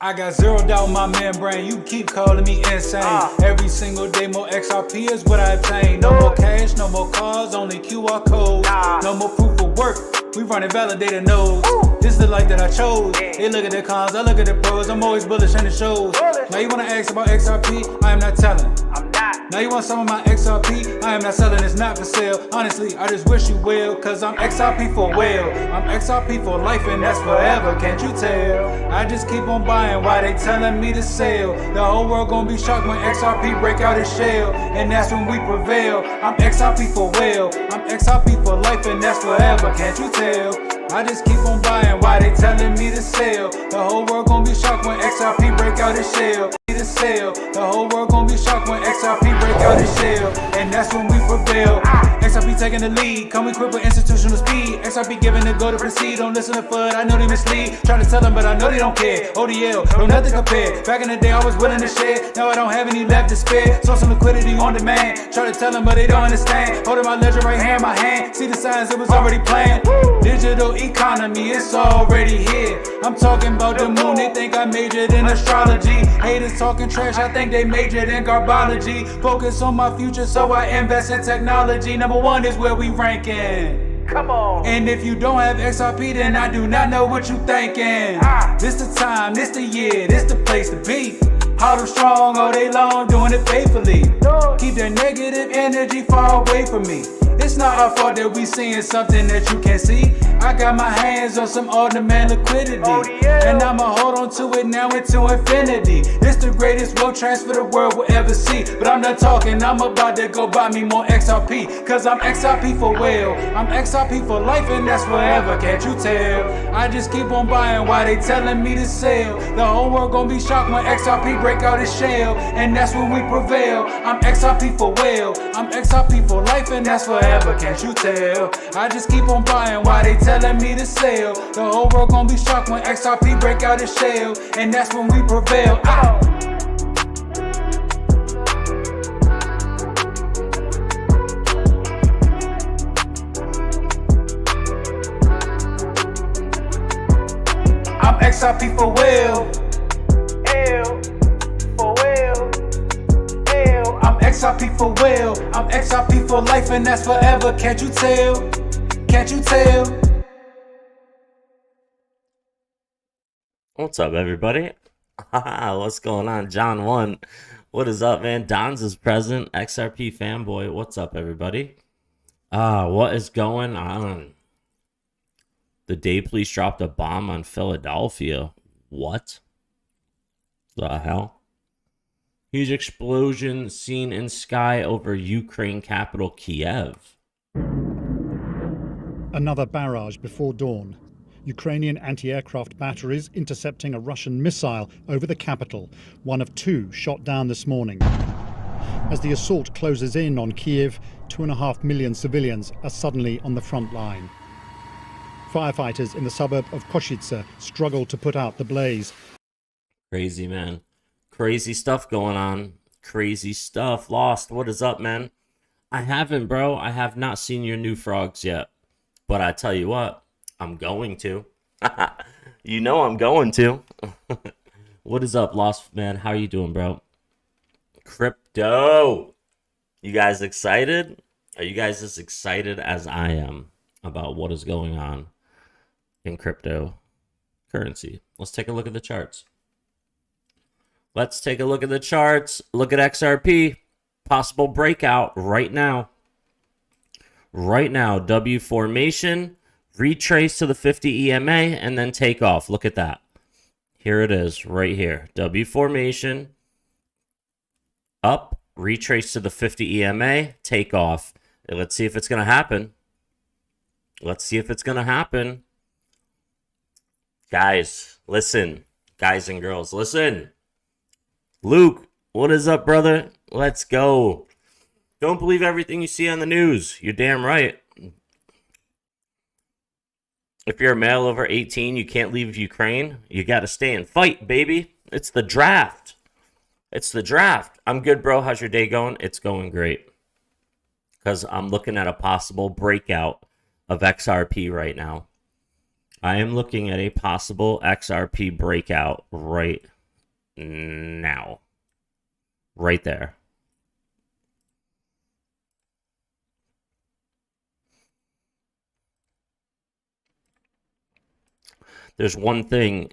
I got zeroed out my membrane, you keep calling me insane. Every single day more XRP is what I obtain. No more cash, no more cars, only QR codes. No more proof of work, we running validated nodes. This is the life that I chose. They look at the cons, I look at the pros. I'm always bullish and it shows. Now you wanna ask about XRP, I am not telling. Now you want some of my XRP, I am not selling, it's not for sale. Honestly, I just wish you will, cause I'm XRP for well. I'm XRP for life and that's forever, can't you tell? I just keep on buying while they telling me to sell. The whole world gonna be shocked when XRP break out its shell, and that's when we prevail. I'm XRP for well, I'm XRP for life and that's forever, can't you tell? I just keep on buying while they telling me to sell. The whole world gonna be shocked when XRP break out its shell. The whole world gonna be shocked when XRP break out its shell, and that's when we prevail. XRP taking the lead, come equipped with institutional speed. XRP giving the go to proceed, don't listen to FUD, I know they mislead. Try to tell them but I know they don't care. ODL, no nothing compared. Back in the day I was willing to share, now I don't have any left to spare. Saw some liquidity on demand, try to tell them but they don't understand. Holding my ledger right here in my hand, see the signs it was already planned. Digital economy, it's already here. I'm talking about the moon, they think I majored in astrology. Haters talking trash, I think they majored in garbology. Focus on my future, so I invest in technology. Number one is where we ranking. Come on. And if you don't have XRP, then I do not know what you thinking. This the time, this the year, this the place to be. Hard and strong all day long, doing it faithfully. Keep that negative energy far away from me. It's not our fault that we seeing something that you can't see. I got my hands on some on-demand liquidity, and I'ma hold on to it now into infinity. This the greatest wealth transfer the world will ever see. But I'm not talking, I'm about to go buy me more XRP, cause I'm XRP for well, I'm XRP for life and that's forever, can't you tell? I just keep on buying while they telling me to sell. The whole world gonna be shocked when XRP break out its shell, and that's when we prevail. I'm XRP for well, I'm XRP for life and that's forever, can't you tell? I just keep on buying while they telling me to sell. The whole world gonna be shocked when XRP break out its shell, and that's when we prevail. I'm XRP for well. I'm XRP for well, I'm XRP for life and that's forever, can't you tell? Can't you tell? What's up, everybody? What's going on? John 1. What is up, man? Don's is present. XRP fanboy. What's up, everybody? What is going on? The Day Police dropped a bomb on Philadelphia. What the hell? Huge explosion seen in sky over Ukraine capital Kiev. Another barrage before dawn. Ukrainian anti-aircraft batteries intercepting a Russian missile over the capital, one of two shot down this morning. As the assault closes in on Kiev, 2.5 million civilians are suddenly on the front line. Firefighters in the suburb of Koshitsa struggle to put out the blaze. Crazy, man. Crazy stuff going on. Crazy stuff. Lost, what is up, man? I haven't, bro. I have not seen your new frogs yet. But I tell you what, I'm going to. You know I'm going to. What is up, Lost, man? How are you doing, bro? Crypto. You guys excited? Are you guys as excited as I am about what is going on in cryptocurrency? Let's take a look at the charts. Let's take a look at the charts. Look at XRP. Possible breakout right now. Right now, W formation, retrace to the 50 EMA, and then take off. Look at that. Here it is, right here. W formation, up, retrace to the 50 EMA, take off. Let's see if it's going to happen. Let's see if it's going to happen. Guys, listen. Guys and girls, listen. Luke, what is up, brother? Let's go. Don't believe everything you see on the news. You're damn right. If you're a male over 18, you can't leave Ukraine. You got to stay and fight, baby. It's the draft. It's the draft. I'm good, bro. How's your day going? It's going great. Because I'm looking at a possible breakout of XRP right now. I am looking at a possible XRP breakout right now. Right there. There's one thing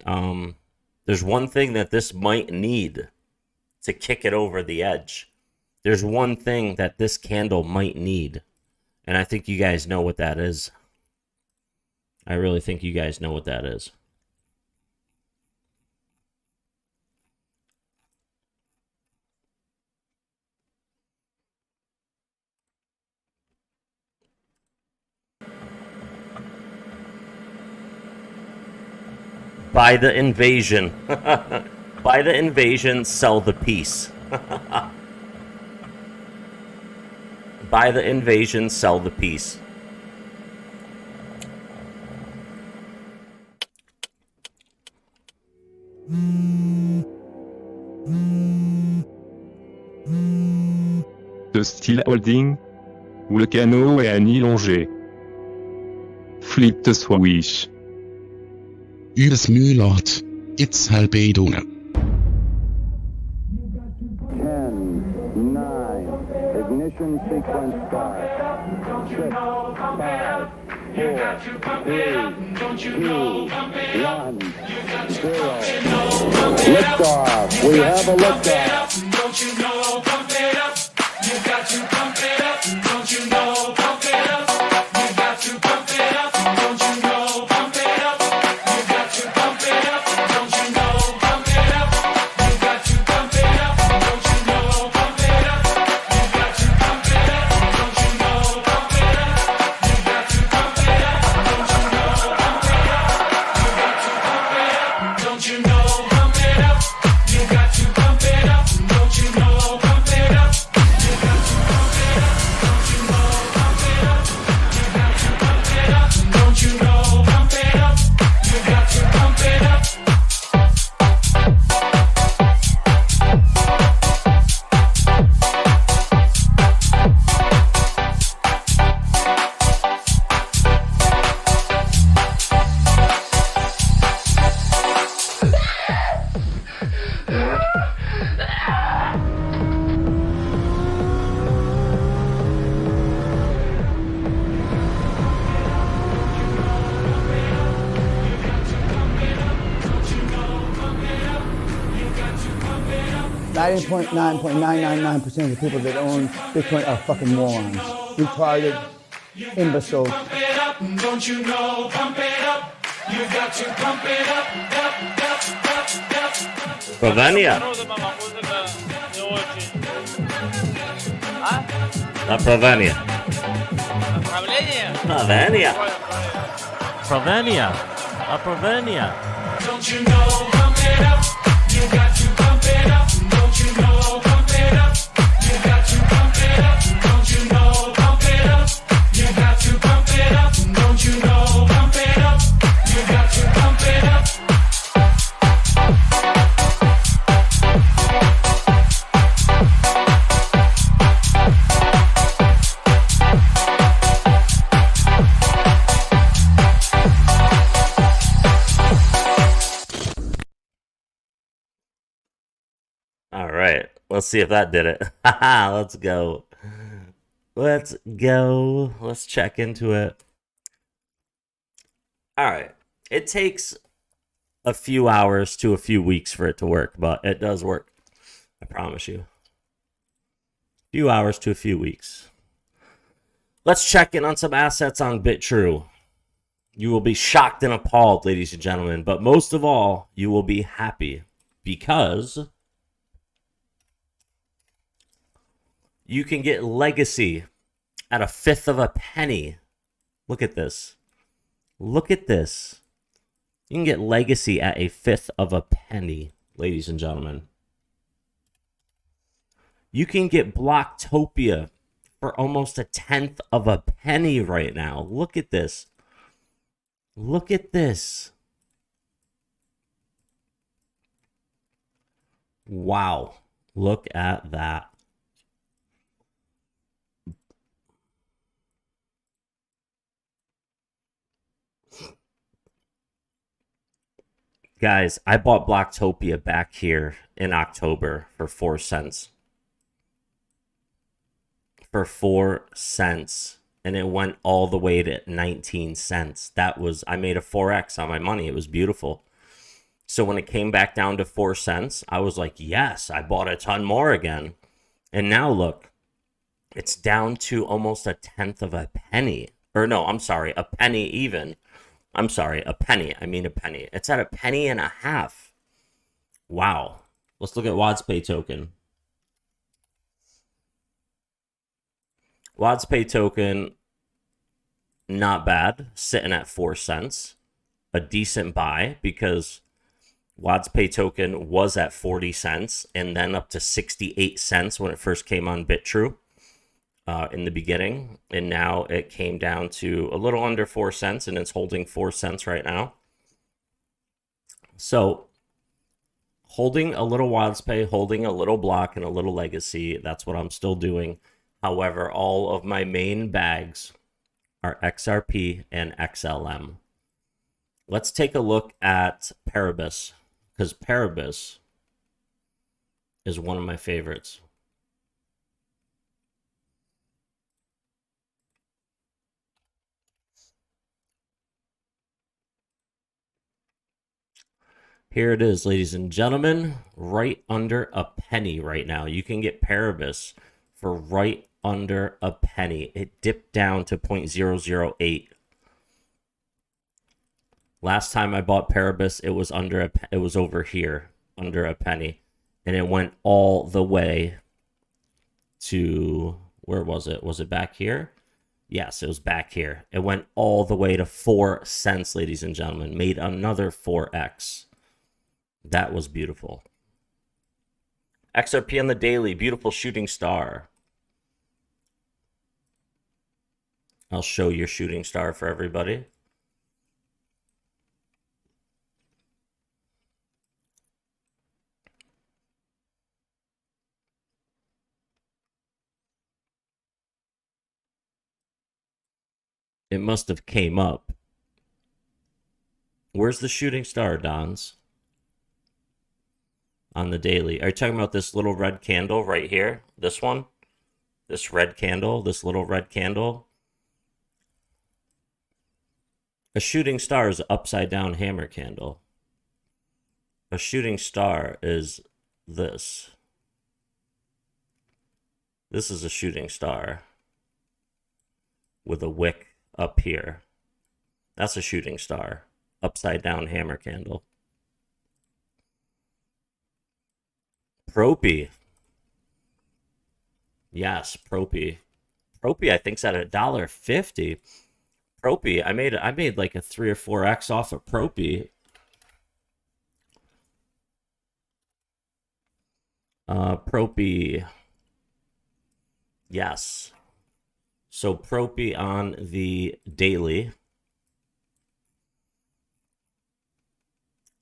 that this might need to kick it over the edge. There's one thing that this candle might need, and I think you guys know what that is. I really think you guys know what that is. Buy the invasion. Buy the invasion, sell the peace. Buy the invasion, sell the peace. De style holding, où le canot est à nid longé. Flip the switch. Übers Mühlort, it's Halbedunge. 10, 9, ignition sequence start. 6, 5, 4, 3, 2, 1, 0. Liftoff. We have a liftoff. Don't you know, pump it up. You got to pump it up. Don't you know, pump it up. You got to pump it up. Don't you know, pump it up. You got to pump it up. Don't you know, pump it up. You got to pump it up. Don't you know, pump it up. You got to pump it up. Don't you know, pump it up. You got to pump it up. Don't you know, pump it up. You got to pump it up. Don't you know, pump it up. You got to pump it up. Don't you know, pump it up. You got to pump it up. Don't you know, pump it up. You got to pump it up. Don't you know, pump it up. You got to pump it up. Ninety point 9.999% of the people that own Bitcoin are fucking morons, retarded, imbeciles. Pump it up, don't you know? Pump it up. You got to pump it up, up. Provenia. موزة موزة نوتي ها La Provenia. عملية Provenia. Provenia. La Provenia. Don't you know? Pump it up. You got to pump it up. Don't you know? Pump it up. You got to pump it up. Don't you know? Pump it up. You got to pump it up. Don't you know? Pump it up. You got to pump it up. All right. Let's see if that did it. Let's go. Let's go. Let's check into it. All right. It takes a few hours to a few weeks for it to work, but it does work. I promise you. A few hours to a few weeks. Let's check in on some assets on BitTrue. You will be shocked and appalled, ladies and gentlemen, but most of all, you will be happy because you can get Legacy at a fifth of a penny. Look at this. Look at this. You can get Legacy at a fifth of a penny, ladies and gentlemen. You can get Blocktopia for almost a tenth of a penny right now. Look at this. Look at this. Wow. Look at that. Guys, I bought Blocktopia back here in October for 4 cents. For 4 cents. And it went all the way to 19 cents. That was, I made a 4x on my money. It was beautiful. So when it came back down to 4 cents, I was like, yes, I bought a ton more again. And now look, it's down to almost a tenth of a penny. Or no, I'm sorry, a penny even. I'm sorry, a penny. I mean a penny. It's at a penny and a half. Wow. Let's look at WadsPay token. WadsPay token, not bad. Sitting at 4 cents. A decent buy because WadsPay token was at 40 cents and then up to 68 cents when it first came on BitTrue in the beginning. And now it came down to a little under 4 cents and it's holding 4 cents right now. So holding a little WadsPay, holding a little Block and a little Legacy. That's what I'm still doing. However, all of my main bags are XRP and XLM. Let's take a look at Paribus, because Paribus is one of my favorites. Here it is, ladies and gentlemen, right under a penny right now. You can get Paribus for right under a penny. It dipped down to 0.008. Last time I bought Paribus, it was it was over here, under a penny, and it went all the way to, where was it? Was it back here? Yes, it was back here. It went all the way to 4 cents, ladies and gentlemen. Made another 4x. That was beautiful. XRP on the daily, beautiful shooting star. I'll show your shooting star for everybody. It must have came up. Where's the shooting star, Dons? On the daily. Are you talking about this little red candle right here? This one? This red candle? This little red candle? A shooting star is an upside down hammer candle. A shooting star is this. This is a shooting star with a wick up here. That's a shooting star. Upside down hammer candle. Propy. Yes, Propy. Propy, I think, is at $1.50. Propy, I made like a 3 or 4x off of Propy. Propy. Yes. So Propy on the daily.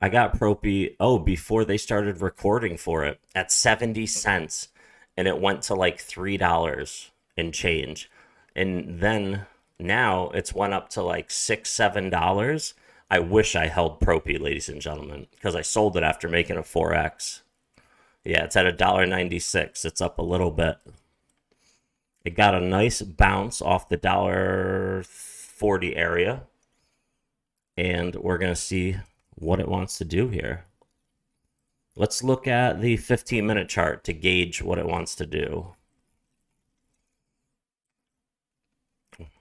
I got Propy, before they started recording for it, at 70 cents. And it went to like $3 and change. And then now it's went up to like $6, $7. I wish I held Propy, ladies and gentlemen, because I sold it after making a 4x. Yeah, it's at $1.96. It's up a little bit. It got a nice bounce off the $1.40 area. And we're going to see what it wants to do here. Let's look at the 15-minute chart to gauge what it wants to do.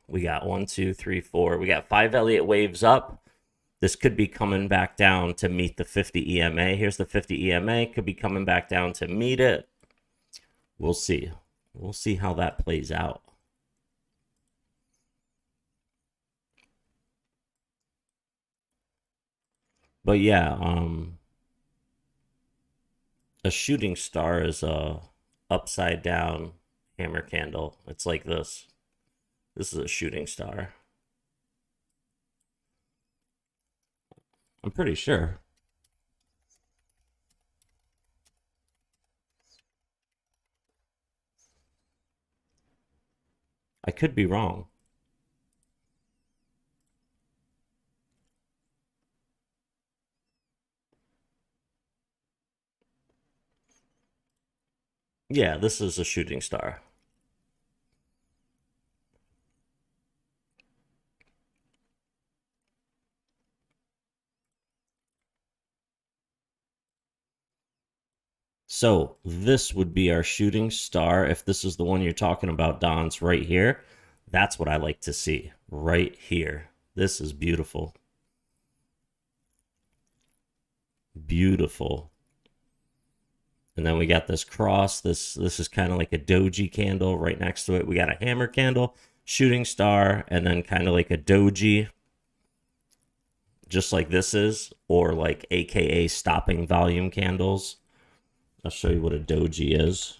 We got 1, 2, 3, 4. We got 5 Elliott waves up. This could be coming back down to meet the 50 EMA. Here's the 50 EMA. Could be coming back down to meet it. We'll see. We'll see how that plays out. But yeah, a shooting star is a upside down hammer candle. It's like this. This is a shooting star. I'm pretty sure. I could be wrong. Yeah, this is a shooting star. So this would be our shooting star. If this is the one you're talking about, Don's right here. That's what I like to see right here. This is beautiful. Beautiful. And then we got this cross. This is kind of like a doji candle right next to it. We got a hammer candle, shooting star, and then kind of like a doji, just like this is, or like AKA stopping volume candles. I'll show you what a doji is.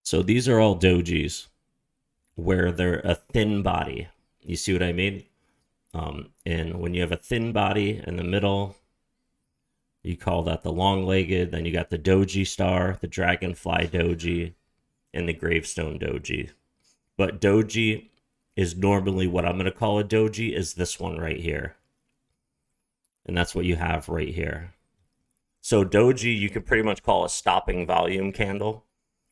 So these are all dojis where they're a thin body. You see what I mean? And when you have a thin body in the middle, you call that the long-legged. Then you got the doji star, the dragonfly doji, and the gravestone doji. But doji is normally what I'm going to call a doji is this one right here. And that's what you have right here. So doji, you could pretty much call a stopping volume candle,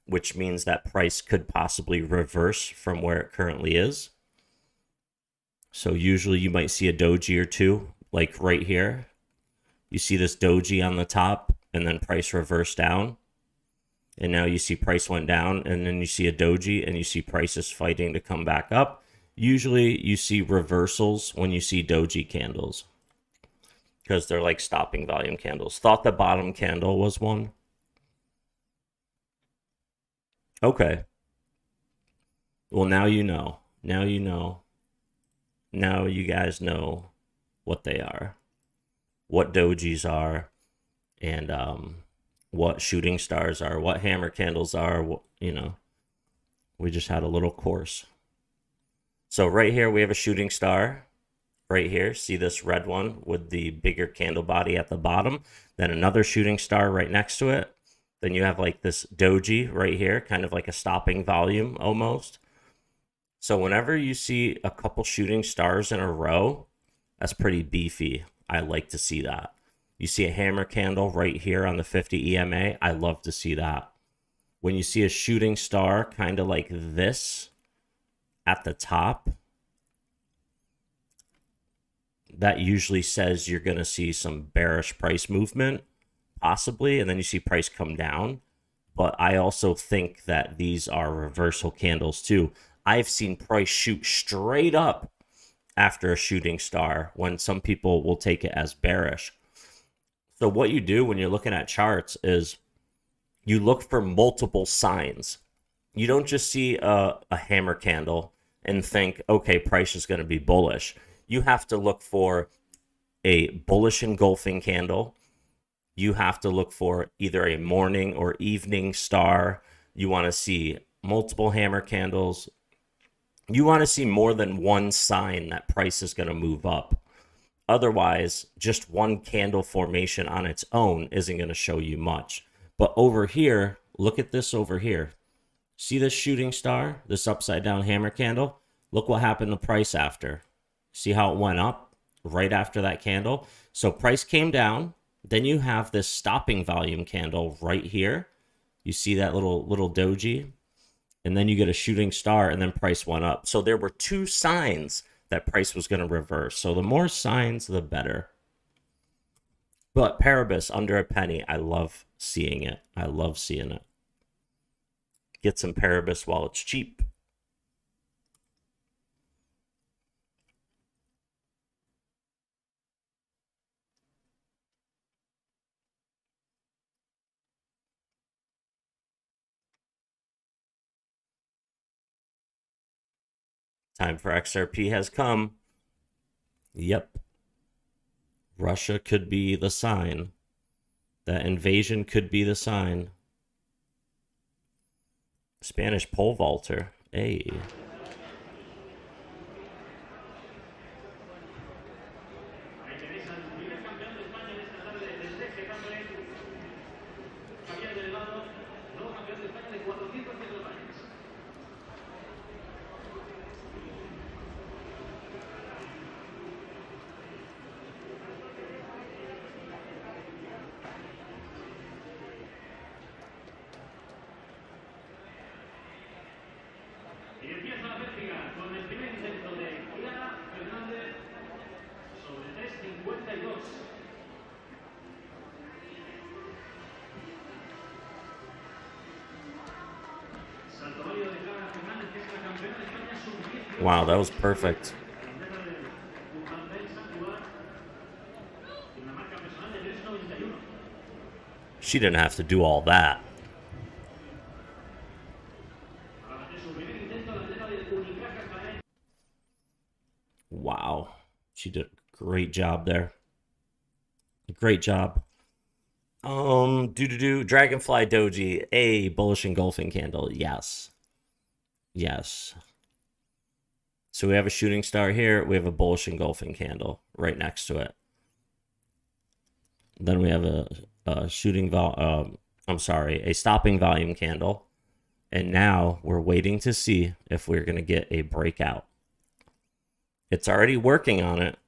which means that price could possibly reverse from where it currently is. So usually you might see a doji or two, like right here. You see this doji on the top, and then price reversed down. And now you see price went down, and then you see a doji, and you see prices fighting to come back up. Usually you see reversals when you see doji candles, because they're like stopping volume candles. Thought the bottom candle was one. Okay. Well, now you know. Now you know. Now you guys know what they are, what dojis are, and what shooting stars are, what hammer candles are. What, you know, we just had a little course. So right here we have a shooting star. Right here, see this red one with the bigger candle body at the bottom. Then another shooting star right next to it. Then you have like this doji right here, kind of like a stopping volume almost. So whenever you see a couple shooting stars in a row, that's pretty beefy. I like to see that. You see a hammer candle right here on the 50 EMA. I love to see that. When you see a shooting star kind of like this at the top, that usually says you're going to see some bearish price movement, possibly, and then you see price come down. But I also think that these are reversal candles too. I've seen price shoot straight up after a shooting star when some people will take it as bearish. So what you do when you're looking at charts is you look for multiple signs. You don't just see a hammer candle and think, okay, price is going to be bullish. You have to look for a bullish engulfing candle. You have to look for either a morning or evening star. You want to see multiple hammer candles. You want to see more than one sign that price is going to move up. Otherwise, just one candle formation on its own isn't going to show you much. But over here, look at this over here. See this shooting star, this upside down hammer candle? Look what happened to price after. See how it went up right after that candle? So price came down. Then you have this stopping volume candle right here. You see that little doji? And then you get a shooting star, and then price went up. So there were two signs that price was going to reverse. So the more signs, the better. But Paribus under a penny, I love seeing it. I love seeing it. Get some Paribus while it's cheap. Time for XRP has come. Yep. Russia could be the sign. That invasion could be the sign. Spanish pole vaulter. Hey. Wow, that was perfect. She didn't have to do all that. Wow. She did a great job there. Great job. Dragonfly Doji, a bullish engulfing candle. Yes. Yes. So we have a shooting star here. We have a bullish engulfing candle right next to it. Then we have a stopping volume candle. And now we're waiting to see if we're going to get a breakout. It's already working on it,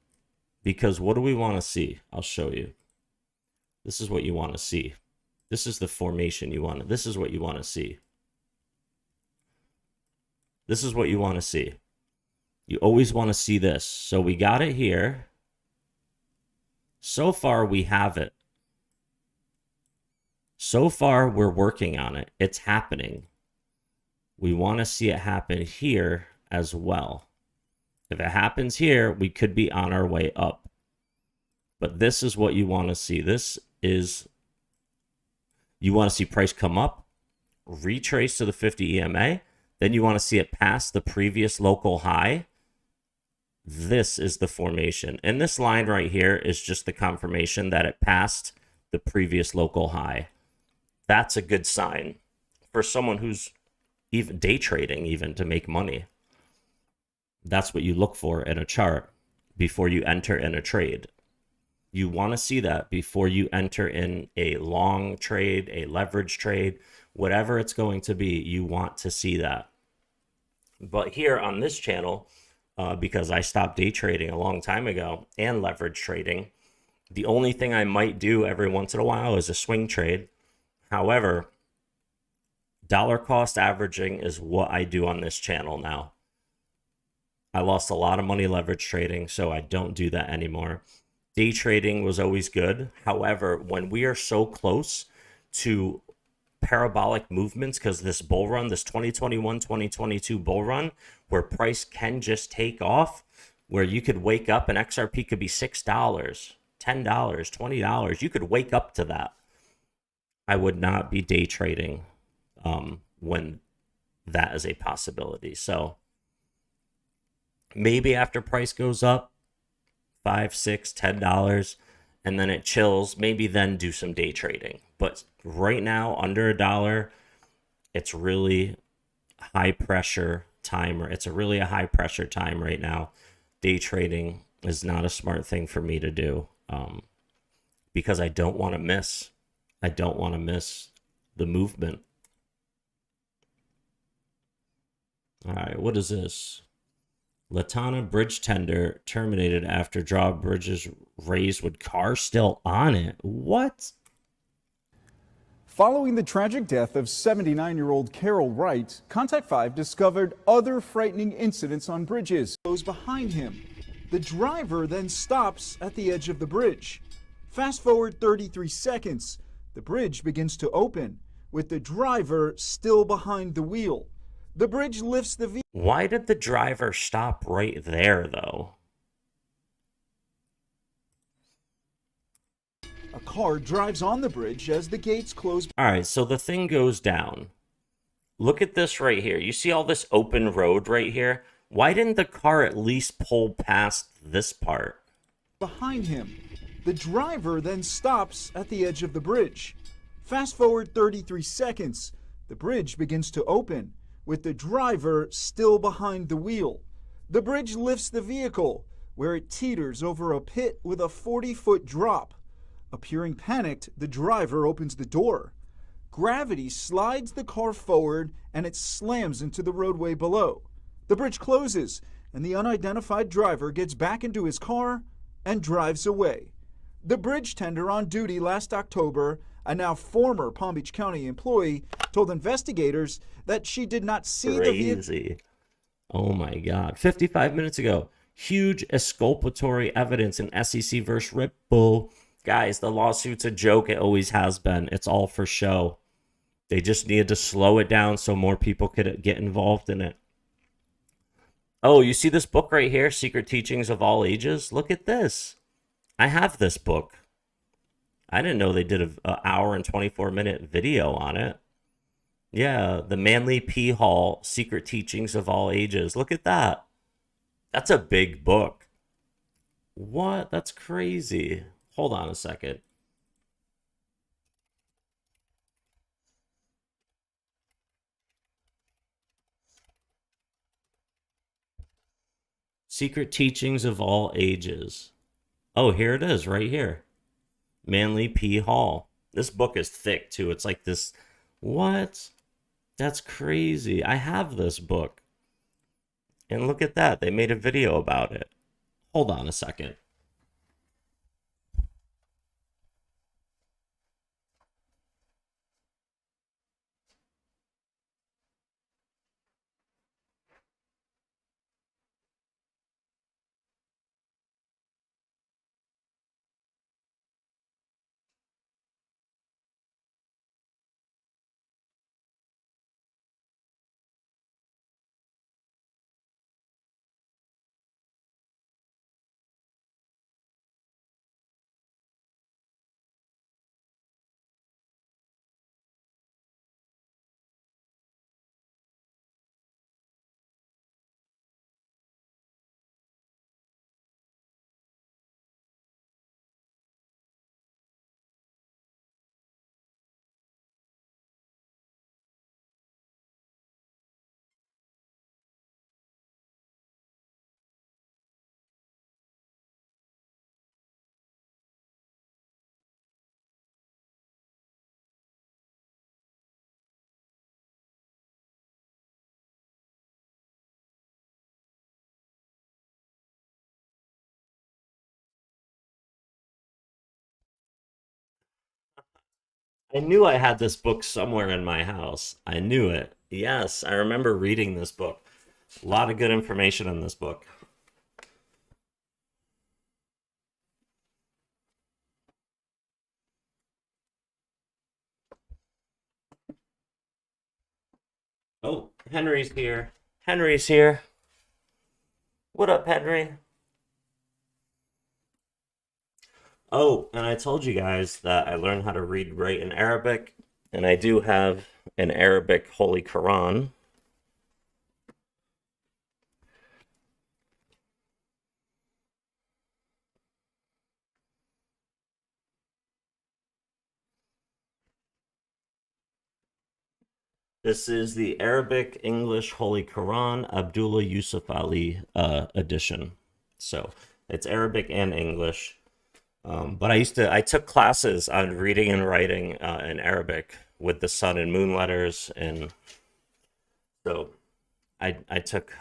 because what do we want to see? I'll show you. This is what you want to see. This is the formation you want. This is what you want to see. This is what you want to see. You always want to see this. So we got it here. So far, we have it. So far, we're working on it. It's happening. We want to see it happen here as well. If it happens here, we could be on our way up. But this is what you want to see. This is, you want to see price come up, retrace to the 50 EMA. Then you want to see it pass the previous local high. This is the formation. And this line right here is just the confirmation that it passed the previous local high. That's a good sign for someone who's even day trading, even to make money. That's what you look for in a chart before you enter in a trade. You want to see that before you enter in a long trade, a leverage trade, whatever it's going to be, you want to see that. But here on this channel, because I stopped day trading a long time ago and leverage trading, the only thing I might do every once in a while is a swing trade. However, dollar cost averaging is what I do on this channel now. I lost a lot of money leverage trading, so I don't do that anymore. Day trading was always good. However, when we are so close to parabolic movements, because this bull run, this 2021-2022 bull run, where price can just take off, where you could wake up and XRP could be $6, $10, $20. You could wake up to that. I would not be day trading when that is a possibility. So maybe after price goes up $5, $6, $10, and then it chills, maybe then do some day trading. But right now, under $1, it's really high pressure time, or it's really a high pressure time right now. Day trading is not a smart thing for me to do, because I don't want to miss. I don't want to miss the movement. All right, what is this? Latana bridge tender terminated after drawbridges raised with car still on it. What? Following the tragic death of 79-year-old Carol Wright, Contact 5 discovered other frightening incidents on bridges. Goes behind him. The driver then stops at the edge of the bridge. Fast forward 33 seconds. The bridge begins to open, with the driver still behind the wheel. The bridge lifts the vehicle. Why did the driver stop right there, though? A car drives on the bridge as the gates close. All right, so the thing goes down. Look at this right here. You see all this open road right here? Why didn't the car at least pull past this part? Behind him. The driver then stops at the edge of the bridge. Fast forward 33 seconds. The bridge begins to open, with the driver still behind the wheel. The bridge lifts the vehicle, where it teeters over a pit with a 40-foot drop. Appearing panicked, the driver opens the door. Gravity slides the car forward and it slams into the roadway below. The bridge closes and the unidentified driver gets back into his car and drives away. The bridge tender on duty last October, a now former Palm Beach County employee, told investigators that she did not see the vehicle. Crazy. Oh my God. 55 minutes ago. Huge exculpatory evidence in SEC versus Ripple. Guys, the lawsuit's a joke. It always has been. It's all for show. They just needed to slow it down so more people could get involved in it. Oh, you see this book right here? Secret Teachings of All Ages? Look at this. I have this book. I didn't know they did an hour and 24-minute video on it. Yeah, the Manly P. Hall, Secret Teachings of All Ages. Look at that. That's a big book. What? That's crazy. Hold on a second. Secret Teachings of All Ages. Oh, here it is, right here. Manly P. Hall. This book is thick, too. It's like this. What? That's crazy. I have this book. And look at that. They made a video about it. Hold on a second. I knew I had this book somewhere in my house. I knew it. Yes, I remember reading this book. A lot of good information in this book. Oh, Henry's here. Henry's here. What up, Henry? Oh, and I told you guys that I learned how to read, write in Arabic, and I do have an Arabic Holy Quran. This is the Arabic English Holy Quran Abdullah Yusuf Ali edition. So it's Arabic and English. But I took classes on reading and writing in Arabic with the sun and moon letters, and so I took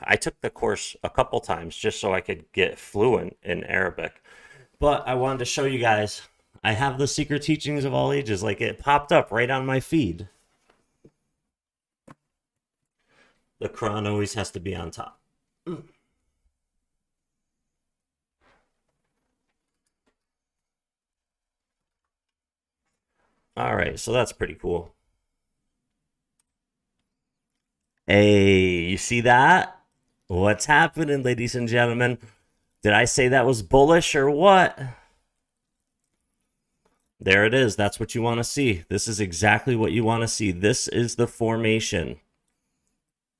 the course a couple times just so I could get fluent in Arabic. But I wanted to show you guys I have the Secret Teachings of All Ages. Like, it popped up right on my feed. The Quran always has to be on top. All right, so that's pretty cool. Hey, you see that? What's happening, ladies and gentlemen? Did I say that was bullish or what? There it is. That's what you want to see. This is exactly what you want to see. This is the formation.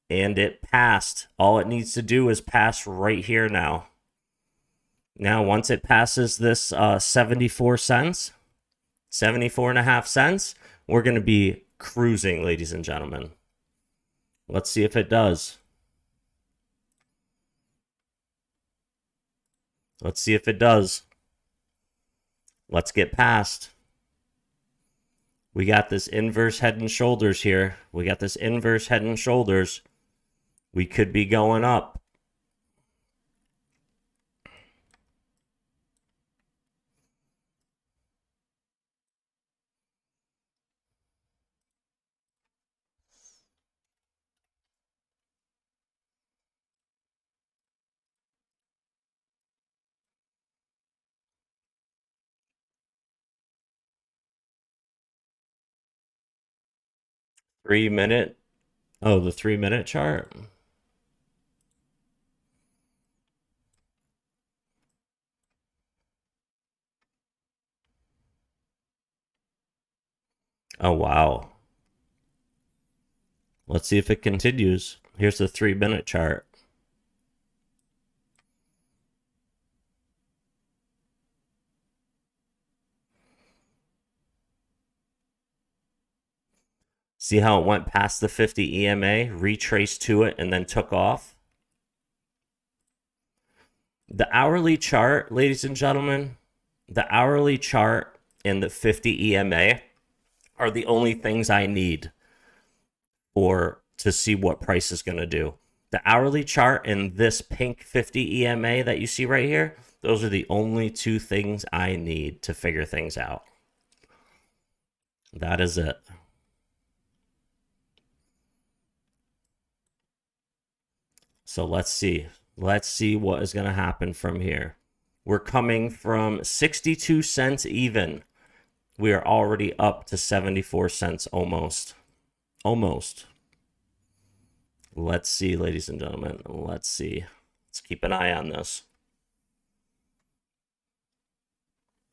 And it passed. All it needs to do is pass right here now. Now, once it passes this 74 cents, 74.5 cents, we're going to be cruising, ladies and gentlemen. Let's see if it does. Let's see if it does. Let's get past. We got this inverse head and shoulders here. We got this inverse head and shoulders. We could be going up. Three-minute. Oh, the 3-minute chart. Oh, wow. Let's see if it continues. Here's the 3-minute chart. See how it went past the 50 EMA, retraced to it, and then took off? The hourly chart, ladies and gentlemen, the hourly chart and the 50 EMA are the only things I need to see what price is going to do. The hourly chart and this pink 50 EMA that you see right here, those are the only two things I need to figure things out. That is it. So let's see. Let's see what is going to happen from here. We're coming from 62 cents even. We are already up to 74 cents almost. Almost. Let's see, ladies and gentlemen. Let's see. Let's keep an eye on this.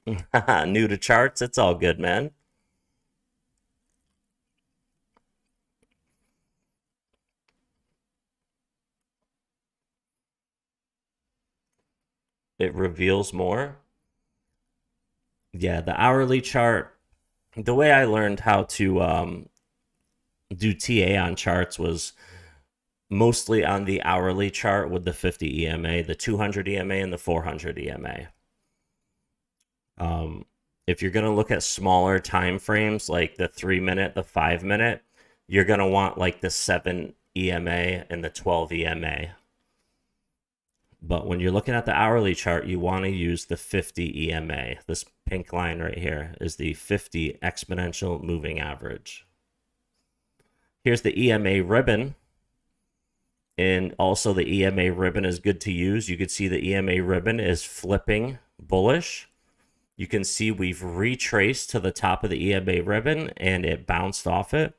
New to charts? It's all good, man. It reveals more. Yeah, the hourly chart. The way I learned how to do TA on charts was mostly on the hourly chart with the 50 EMA, the 200 EMA, and the 400 EMA. If you're going to look at smaller time frames like the 3-minute, the 5-minute, you're going to want like the 7 EMA and the 12 EMA. But when you're looking at the hourly chart, you want to use the 50 EMA. This pink line right here is the 50 exponential moving average. Here's the EMA ribbon. And also the EMA ribbon is good to use. You can see the EMA ribbon is flipping bullish. You can see we've retraced to the top of the EMA ribbon and it bounced off it.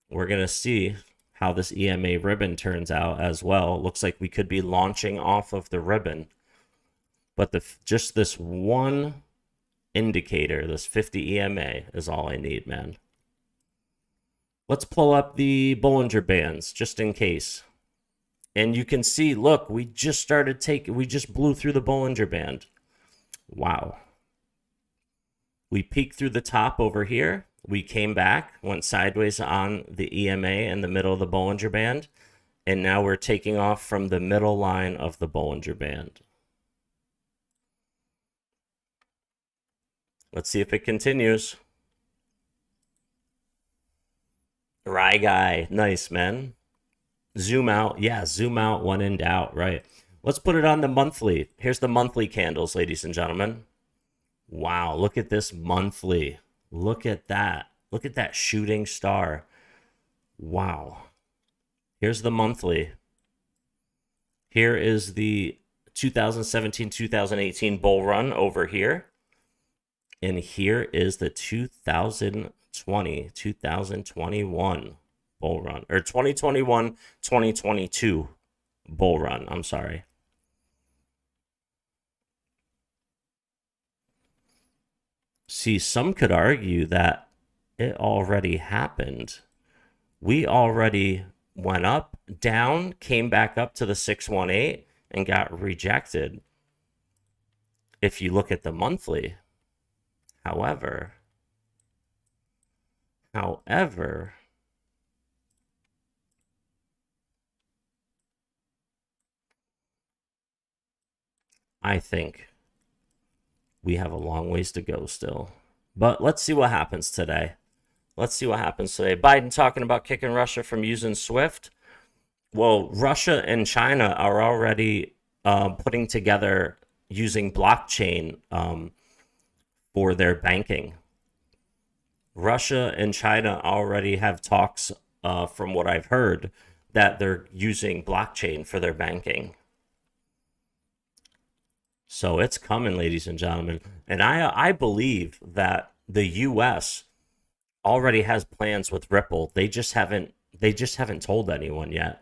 We're going to see how this EMA ribbon turns out as well. Looks like we could be launching off of the ribbon. But just this one indicator, this 50 EMA, is all I need, man. Let's pull up the Bollinger Bands just in case. And you can see, look, we just blew through the Bollinger Band. Wow. We peaked through the top over here. We came back, went sideways on the EMA in the middle of the Bollinger Band, and now we're taking off from the middle line of the Bollinger Band. Let's see if it continues. Rye guy, nice, man. Zoom out, yeah, zoom out when in doubt, right. Let's put it on the monthly. Here's the monthly candles, ladies and gentlemen. Wow, look at this monthly. Look at that. Look at that shooting star. Wow. Here's the monthly. Here is the 2017-2018 bull run over here. And here is the 2020-2021 bull run. Or 2021-2022 bull run. I'm sorry. See, some could argue that it already happened. We already went up, down, came back up to the 618 and got rejected. If you look at the monthly. However, I think we have a long ways to go still. But let's see what happens today. Let's see what happens today. Biden talking about kicking Russia from using SWIFT. Well, Russia and China are already putting together using blockchain for their banking. Russia and China already have talks, from what I've heard, that they're using blockchain for their banking. So it's coming, ladies and gentlemen. And I believe that the U.S. already has plans with Ripple. They just haven't told anyone yet.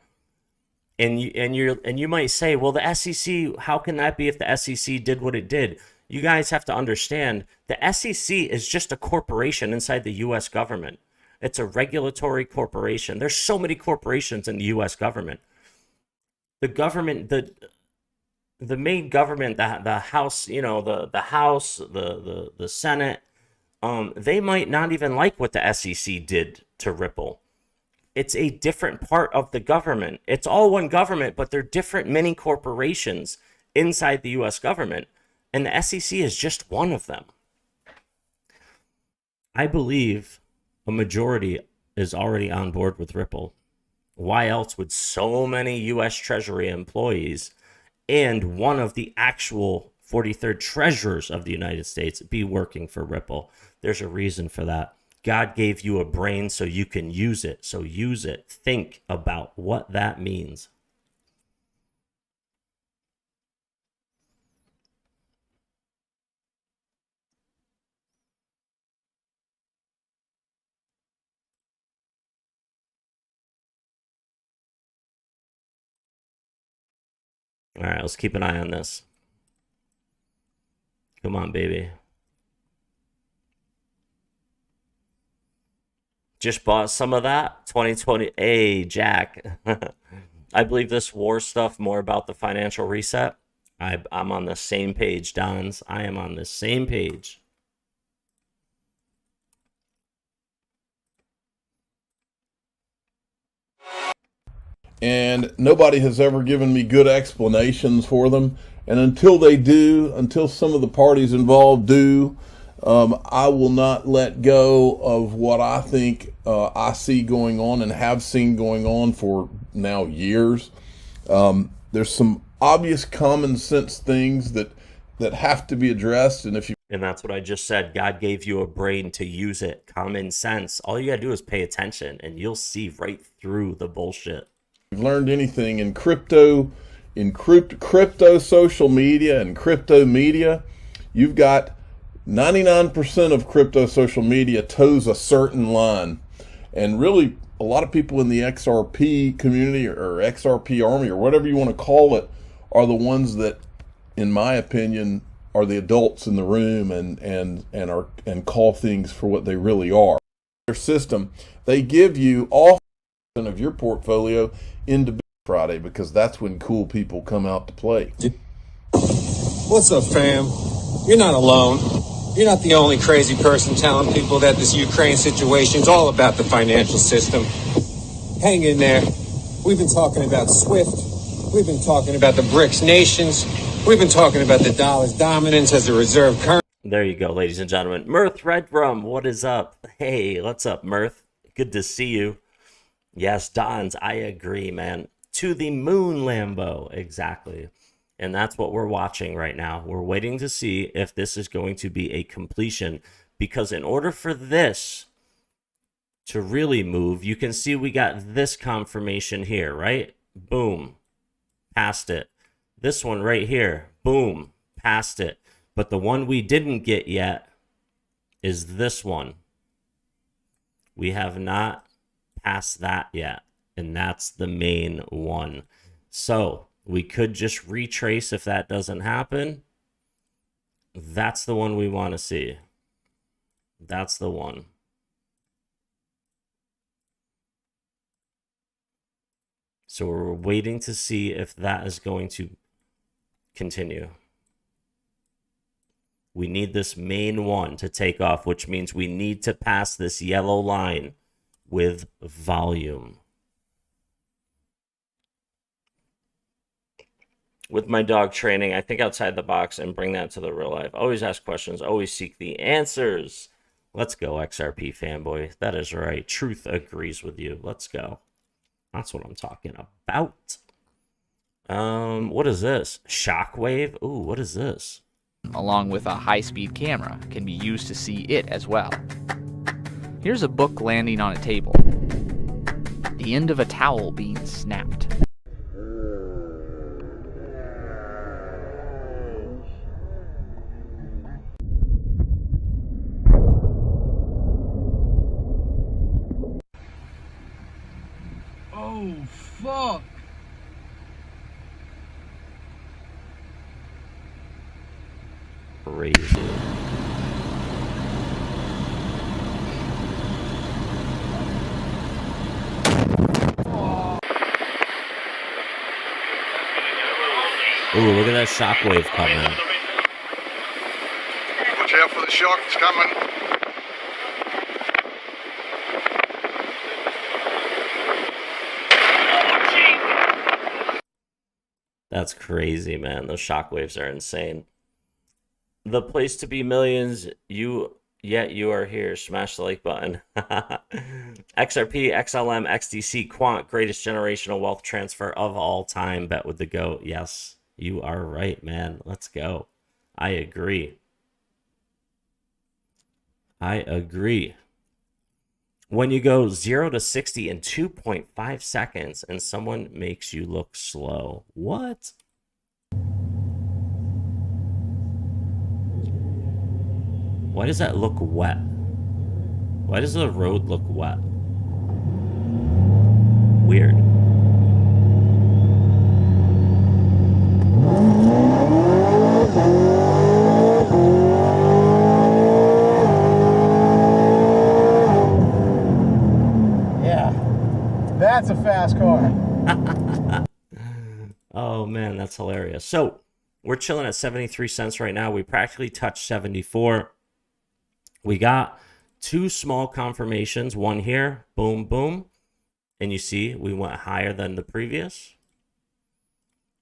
And you might say, well, the SEC, how can that be if the SEC did what it did? You guys have to understand, the SEC is just a corporation inside the U.S. government. It's a regulatory corporation. There's so many corporations in the U.S. government. The government, the main government, the House, the House, the Senate, they might not even like what the SEC did to Ripple. It's a different part of the government. It's all one government, but they're different mini corporations inside the U.S. government. And the SEC is just one of them. I believe a majority is already on board with Ripple. Why else would so many U.S. Treasury employees and one of the actual 43rd treasurers of the United States be working for Ripple? There's a reason for that. God gave you a brain so you can use it. So use it. Think about what that means. All right, let's keep an eye on this. Come on, baby. Just bought some of that 2020. Hey, Jack. I believe this war stuff more about the financial reset. I'm on the same page, Dons. I am on the same page. And nobody has ever given me good explanations for them. And until they do, until some of the parties involved do, I will not let go of what I think I see going on and have seen going on for now years. There's some obvious common sense things that have to be addressed. And that's what I just said. God gave you a brain to use it. Common sense. All you gotta do is pay attention and you'll see right through the bullshit. If you've learned anything in crypto social media and crypto media, you've got 99% of crypto social media toes a certain line. And really, a lot of people in the XRP community or XRP army or whatever you want to call it are the ones that, in my opinion, are the adults in the room and call things for what they really are. Their system, they give you all of your portfolio into Friday because that's when cool people come out to play. What's up, fam? You're not alone. You're not the only crazy person telling people that this Ukraine situation is all about the financial system. Hang in there. We've been talking about SWIFT. We've been talking about the BRICS nations. We've been talking about the dollar's dominance as a reserve currency. There you go, ladies and gentlemen. Mirth Redrum, what is up? Hey, what's up, Mirth? Good to see you. Yes, Dons, I agree, man. To the moon, Lambo. Exactly. And that's what we're watching right now. We're waiting to see if this is going to be a completion. Because in order for this to really move, you can see we got this confirmation here, right? Boom. Passed it. This one right here. Boom. Passed it. But the one we didn't get yet is this one. We have not passed that yet. And that's the main one. So we could just retrace if that doesn't happen. That's the one we want to see. That's the one. So we're waiting to see if that is going to continue. We need this main one to take off, which means we need to pass this yellow line with volume. With my dog training, I think outside the box and bring that to the real life. Always ask questions, always seek the answers. Let's go, XRP fanboy. That is right. Truth agrees with you. Let's go. That's what I'm talking about. What is this? Shockwave? Ooh, what is this? Along with a high-speed camera, can be used to see it as well. Here's a book landing on a table. The end of a towel being snapped. Oh, fuck. Crazy. Ooh, look at that shockwave coming. Watch out for the shock, it's coming. That's crazy, man. Those shockwaves are insane. The place to be, millions. Yet you are here. Smash the like button. XRP, XLM, XDC, Quant, greatest generational wealth transfer of all time. Bet with the GOAT. Yes, you are right, man. Let's go. I agree. I agree. When you go 0 to 60 in 2.5 seconds and someone makes you look slow. What? Why does that look wet? Why does the road look wet? Weird. Yeah, that's a fast car. Oh man, that's hilarious. So we're chilling at 73 cents right now. We practically touched 74. We got two small confirmations, one here, boom, boom. And you see, we went higher than the previous.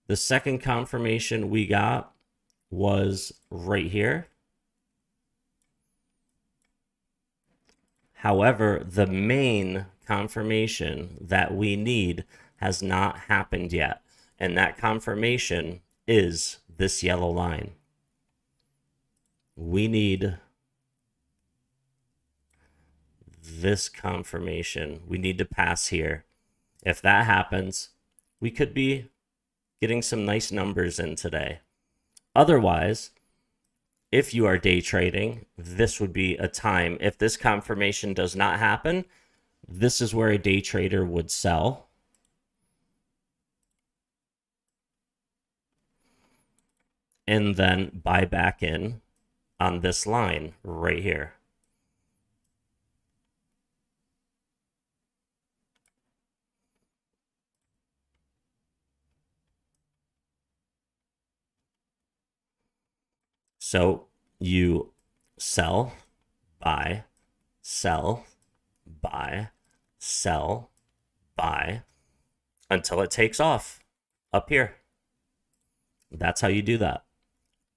The second confirmation we got was right here. However, the main confirmation that we need has not happened yet. And that confirmation is this yellow line. We need this confirmation. We need to pass here. If that happens, we could be getting some nice numbers in today. Otherwise, if you are day trading, this would be a time. If this confirmation does not happen, this is where a day trader would sell. And then buy back in on this line right here. So you sell, buy, sell, buy, sell, buy until it takes off up here. That's how you do that.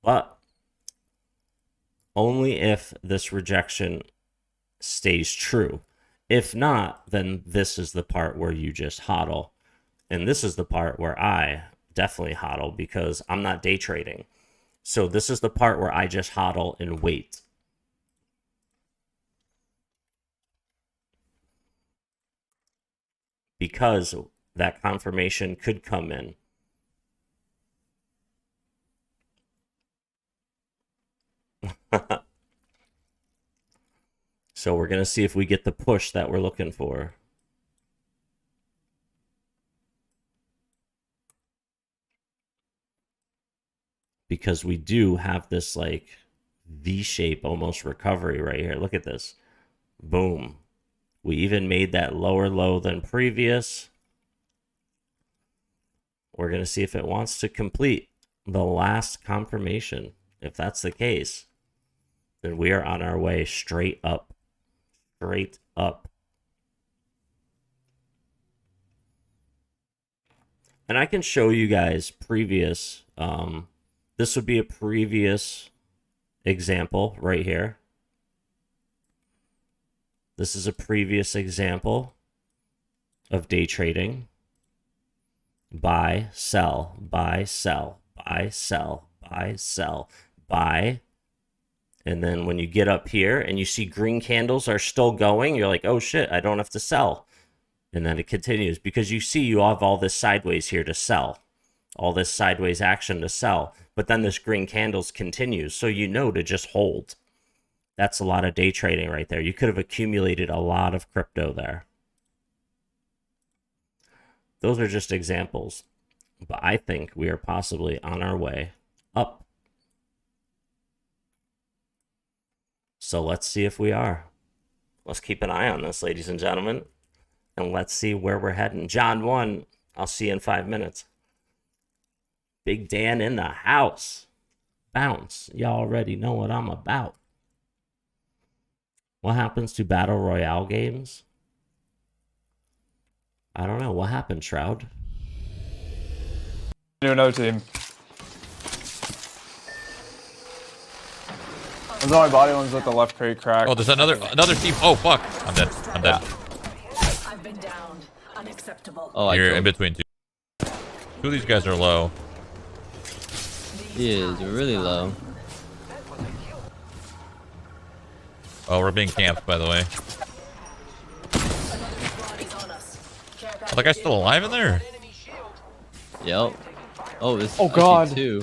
But only if this rejection stays true. If not, then this is the part where you just hodl. And this is the part where I definitely hodl because I'm not day trading. So this is the part where I just hodl and wait. Because that confirmation could come in. So we're going to see if we get the push that we're looking for. Because we do have this like V-shape almost recovery right here. Look at this. Boom. We even made that lower low than previous. We're going to see if it wants to complete the last confirmation. If that's the case, then we are on our way straight up. Straight up. And I can show you guys previous... this would be a previous example right here. This is a previous example of day trading. Buy, sell, buy, sell, buy, sell, buy, sell, buy. And then when you get up here and you see green candles are still going, you're like, oh shit, I don't have to sell. And then it continues because you see you have all this sideways here to sell. All this sideways action to sell. But then this green candles continues. So you know to just hold. That's a lot of day trading right there. You could have accumulated a lot of crypto there. Those are just examples. But I think we are possibly on our way up. So let's see if we are. Let's keep an eye on this, ladies and gentlemen. And let's see where we're heading. John 1, I'll see you in 5 minutes. Big Dan in the house. Bounce. Y'all already know what I'm about. What happens to Battle Royale games? I don't know. What happened, Shroud? New no team. There's only body ones with the left crate crack. Oh, there's another team. Oh fuck! I'm dead. I'm dead. I've been down. Unacceptable. Oh, you're in between two. Two of these guys are low. He is really low. Oh, we're being camped, by the way. Oh, that guy's still alive in there? Yep. Oh, this. Oh god. Too.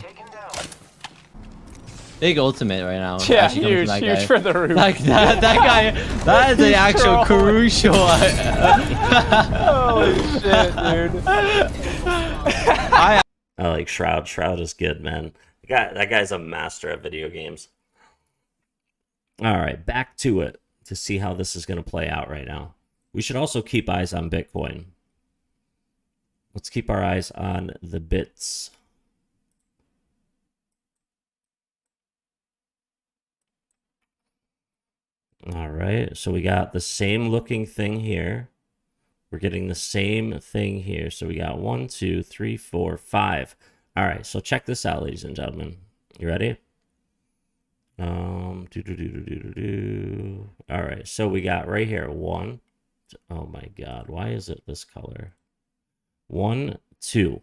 Big ultimate right now. Yeah, huge for the roof. That guy. That is an actual crucial. Holy shit, dude. I like Shroud. Shroud is good, man. That guy's a master at video games. All right, back to it to see how this is going to play out right now. We should also keep eyes on Bitcoin. Let's keep our eyes on the bits. All right, so we got the same looking thing here. We're getting the same thing here. So we got 1, 2, 3, 4, 5. All right, so check this out, ladies and gentlemen. You ready? All right, so we got right here 1. Oh my God, why is it this color? 1, 2,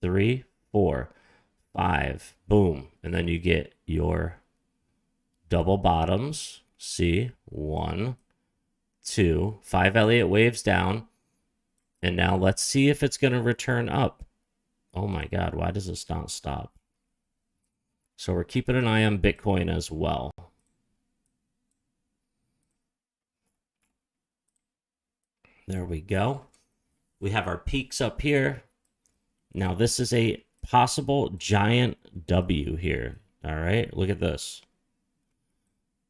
3, 4, 5. Boom, and then you get your double bottoms. See, 1, 2, 5 Elliott waves down, and now let's see if it's going to return up. Oh my God, why does this not stop? So we're keeping an eye on Bitcoin as well. There we go. We have our peaks up here. Now this is a possible giant W here. All right, look at this.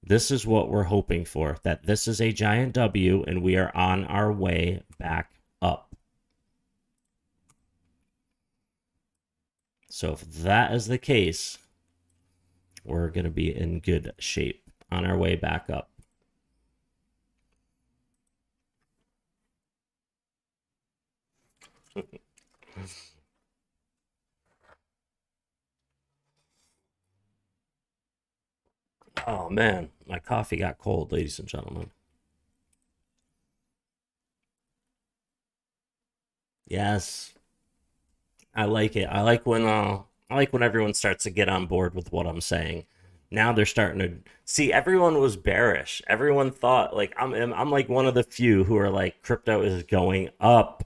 This is what we're hoping for, that this is a giant W and we are on our way back up. So if that is the case, we're going to be in good shape on our way back up. Oh man, my coffee got cold, ladies and gentlemen. Yes, I like it. I like when everyone starts to get on board with what I'm saying. Now they're starting to see. Everyone was bearish. Everyone thought like I'm like one of the few who are like crypto is going up.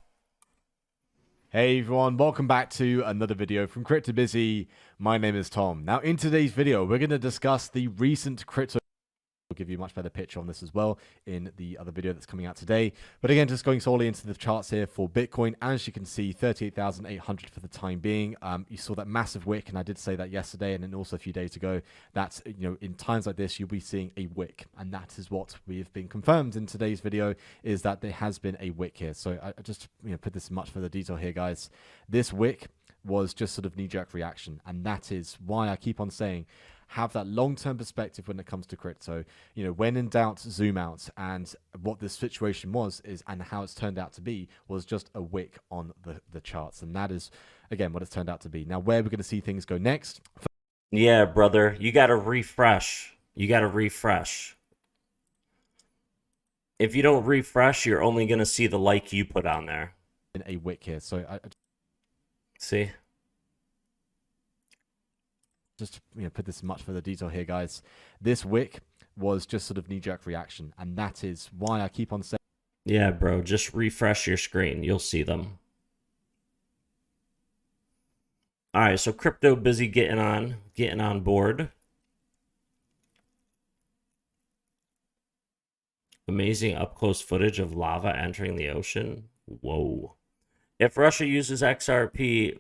Hey everyone, welcome back to another video from CryptoBusy. My name is Tom. Now in today's video, we're going to discuss the recent crypto. We'll give you a much better picture on this as well in the other video that's coming out today. But again, just going solely into the charts here for Bitcoin. As you can see, 38,800 for the time being. You saw that massive wick, and I did say that yesterday and then also a few days ago. That, you know, in times like this, you'll be seeing a wick, and that is what we've been confirmed in today's video, is that there has been a wick here. So I just put this in much further detail here, guys. This wick was just sort of knee-jerk reaction, and that is why I keep on saying, have that long-term perspective when it comes to crypto. You know, when in doubt, zoom out. And what this situation was and how it's turned out to be was just a wick on the charts. And that is, again, what it's turned out to be. Now, where we're going to see things go next. Yeah, brother, you got to refresh. You got to refresh. If you don't refresh, you're only going to see the like you put on there. In a wick here, so I see. Just put this much further detail here, guys. This wick was just sort of knee-jerk reaction, and that is why I keep on saying. Yeah, bro, just refresh your screen. You'll see them. All right, so crypto busy getting on board. Amazing up-close footage of lava entering the ocean. Whoa. If Russia uses XRP,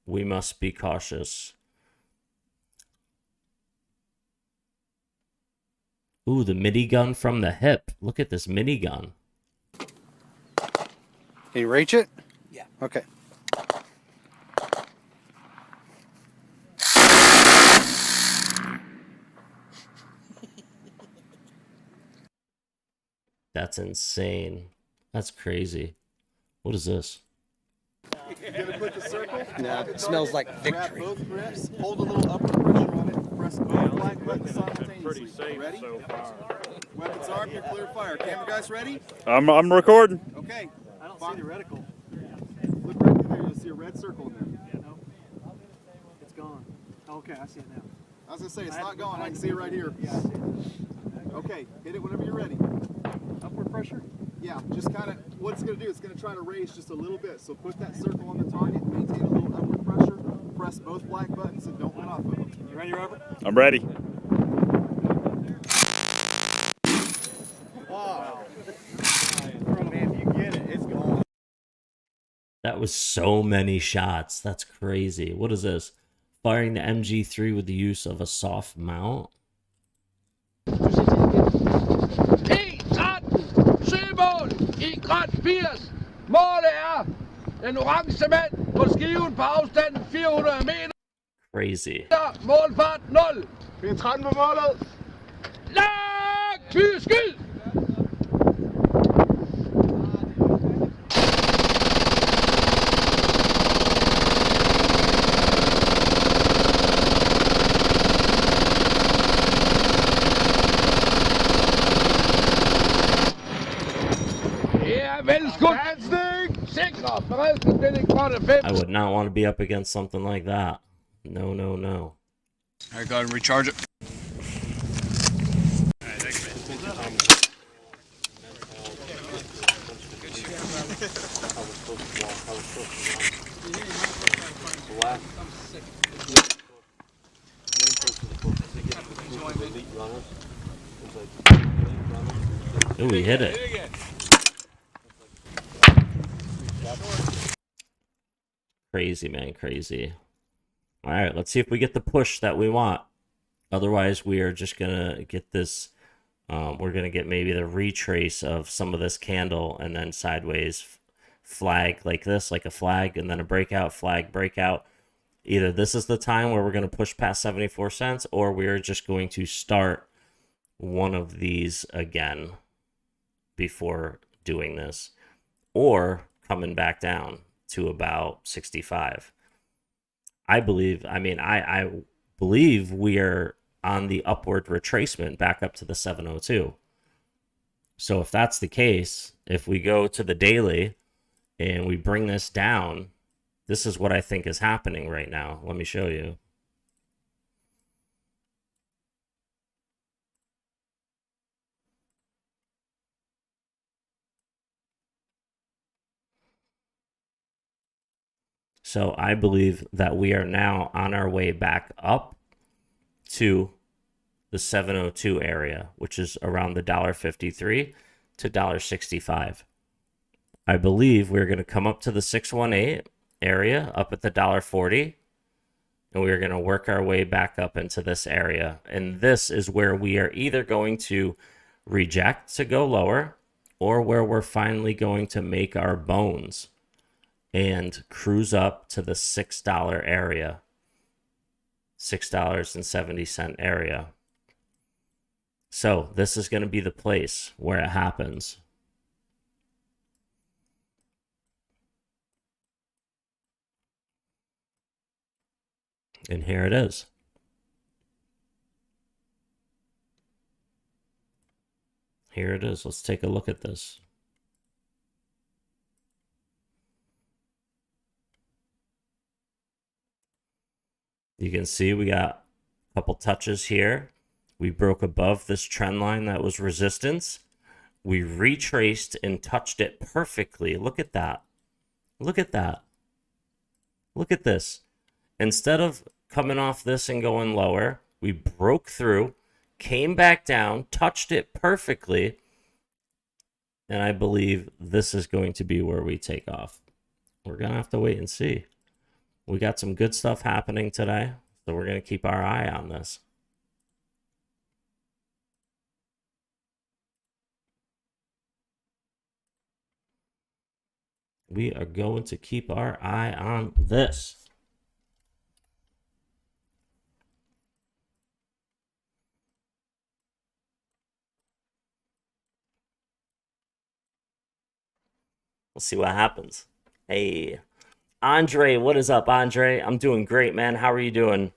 we must be cautious. Ooh, the minigun from the hip. Look at this minigun. Can you reach it? Yeah. Okay. That's insane. That's crazy. What is this? You gonna put the circle? No, it smells like victory. Both grips, hold a little upward pressure on it, press both black buttons simultaneously. Pretty safe ready? So far. Weapons armed, you're clear fire. Camera guys ready? I'm recording. Okay. I don't see the reticle. Look right through there, you'll see a red circle in there. Yeah, no. It's gone. Okay, I see it now. I was gonna say, it's not gone. I can see it right here. Yeah, I see it. Okay, hit it whenever you're ready. Upward pressure? Yeah, just kind of, what it's going to do, it's going to try to raise just a little bit. So put that circle on the target, maintain a little upward pressure, press both black buttons, and don't let off of them. You ready, Robert? I'm ready. Wow. Man, if you get it, it's gone. That was so many shots. That's crazy. What is this? Firing the MG3 with the use of a soft mount? I grad 80. Målet er den orange mand på skiven på afstanden 400 meter. Crazy. Målfart 0. Vi er 13 på målet. Lag! Fyr, skyd! I would not want to be up against something like that. No, no, no. All right, go ahead and recharge it. Ooh, we hit it. Crazy, man, crazy. All right, let's see if we get the push that we want. Otherwise, we are just gonna get this. We're gonna get maybe the retrace of some of this candle, and then sideways flag like this, like a flag, and then a breakout, flag, breakout. Either this is the time where we're gonna push past 74 cents, or we're just going to start one of these again before doing this, or coming back down to about 65. I believe we are on the upward retracement back up to the 702. So if that's the case, if we go to the daily and we bring this down, this is what I think is happening right now. Let me show you. So I believe that we are now on our way back up to the 702 area, which is around the $1.53 to $1.65. I believe we're going to come up to the 618 area up at the $1.40, and we're going to work our way back up into this area. And this is where we are either going to reject to go lower, or where we're finally going to make our bones and cruise up to the $6 area, $6.70 area. So this is going to be the place where it happens. And here it is. Here it is. Let's take a look at this. You can see we got a couple touches here. We broke above this trend line that was resistance. We retraced and touched it perfectly. Look at that. Look at that. Look at this. Instead of coming off this and going lower, we broke through, came back down, touched it perfectly. And I believe this is going to be where we take off. We're going to have to wait and see. We got some good stuff happening today, so we're going to keep our eye on this. We are going to keep our eye on this. We'll see what happens. Hey, Andre, what is up, Andre? I'm doing great, man. How are you doing?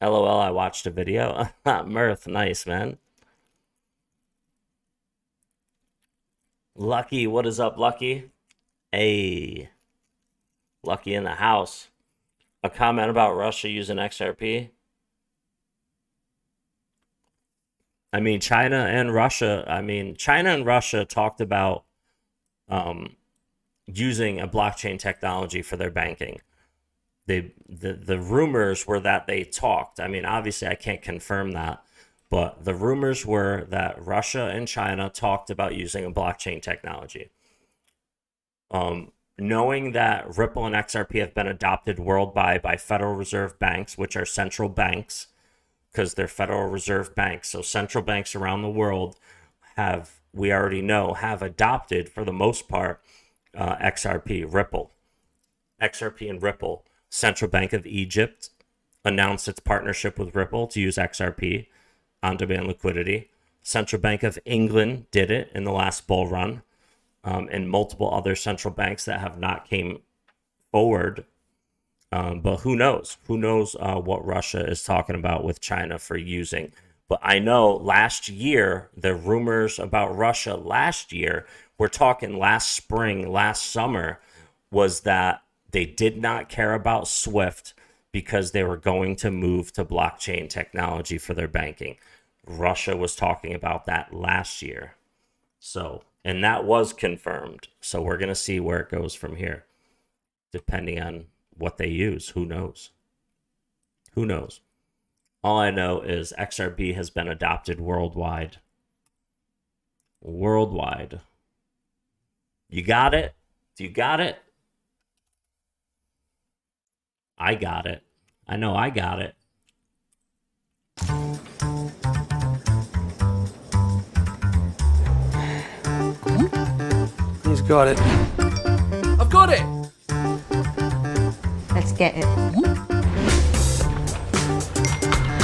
LOL, I watched a video. Mirth, nice, man. Lucky, what is up, Lucky? Hey, Lucky in the house. A comment about Russia using XRP. I mean, China and Russia talked about using a blockchain technology for their banking. The rumors were that they talked. I mean, obviously I can't confirm that, but the rumors were that Russia and China talked about using a blockchain technology. Knowing that Ripple and XRP have been adopted worldwide by Federal Reserve banks, which are central banks, because they're Federal Reserve banks. So central banks around the world have, we already know, have adopted, for the most part, XRP, Ripple. XRP and Ripple. Central Bank of Egypt announced its partnership with Ripple to use XRP on-demand liquidity. Central Bank of England did it in the last bull run, and multiple other central banks that have not came forward. But who knows? Who knows what Russia is talking about with China for using. But I know last year, the rumors about Russia last year, we're talking last spring, last summer, was that they did not care about SWIFT because they were going to move to blockchain technology for their banking. Russia was talking about that last year. So, and that was confirmed. So we're going to see where it goes from here, depending on what they use. Who knows? Who knows? All I know is XRP has been adopted worldwide. Worldwide. You got it? Do you got it? I got it. I know I got it. He's got it. I've got it! Let's get it.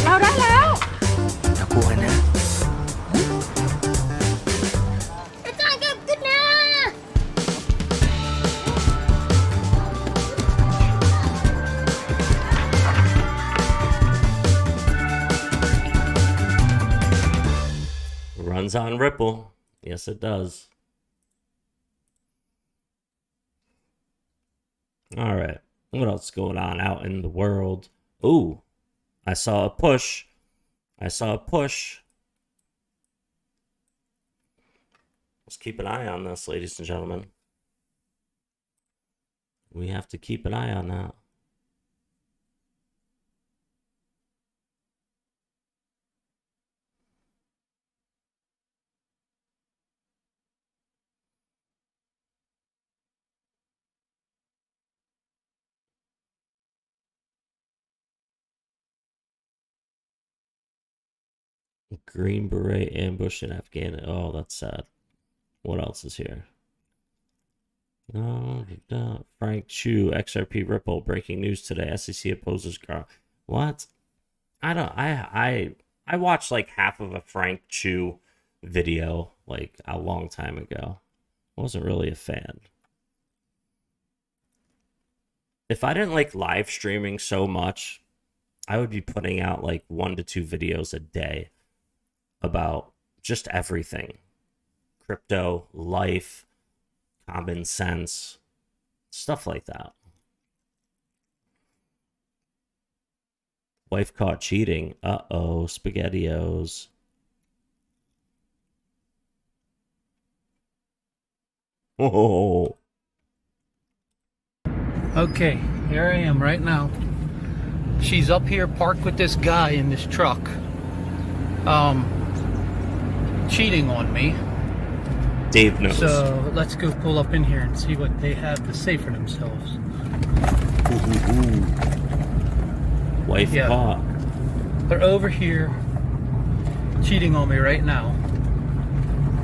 เราได้แล้ว Now go in there. Runs on Ripple. Yes, it does. All right. What else is going on out in the world? Ooh, I saw a push. I saw a push. Let's keep an eye on this, ladies and gentlemen. We have to keep an eye on that. Green Beret ambush in Afghanistan. Oh, that's sad. What else is here? Frank Chu, XRP Ripple, breaking news today. SEC opposes Gar. What? I watched like half of a Frank Chu video like a long time ago. I wasn't really a fan. If I didn't like live streaming so much, I would be putting out like 1 to 2 videos a day about just everything. crypto, life, common sense, stuff like that. Wife caught cheating. Uh-oh, SpaghettiOs. Oh. Okay, here I am right now. She's up here parked with this guy in this truck. Cheating on me. Dave knows. So let's go pull up in here and see what they have to say for themselves. Wife caught. They're over here cheating on me right now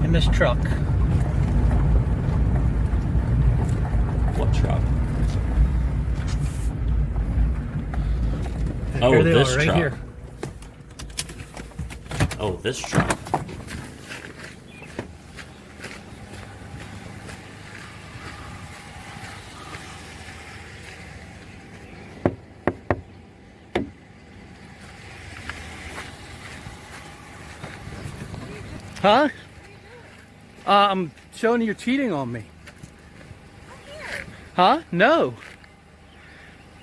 in this truck. What truck? And oh, here they this are, right truck. here. Oh, this truck. Huh? I'm showing you you're cheating on me. Huh? No.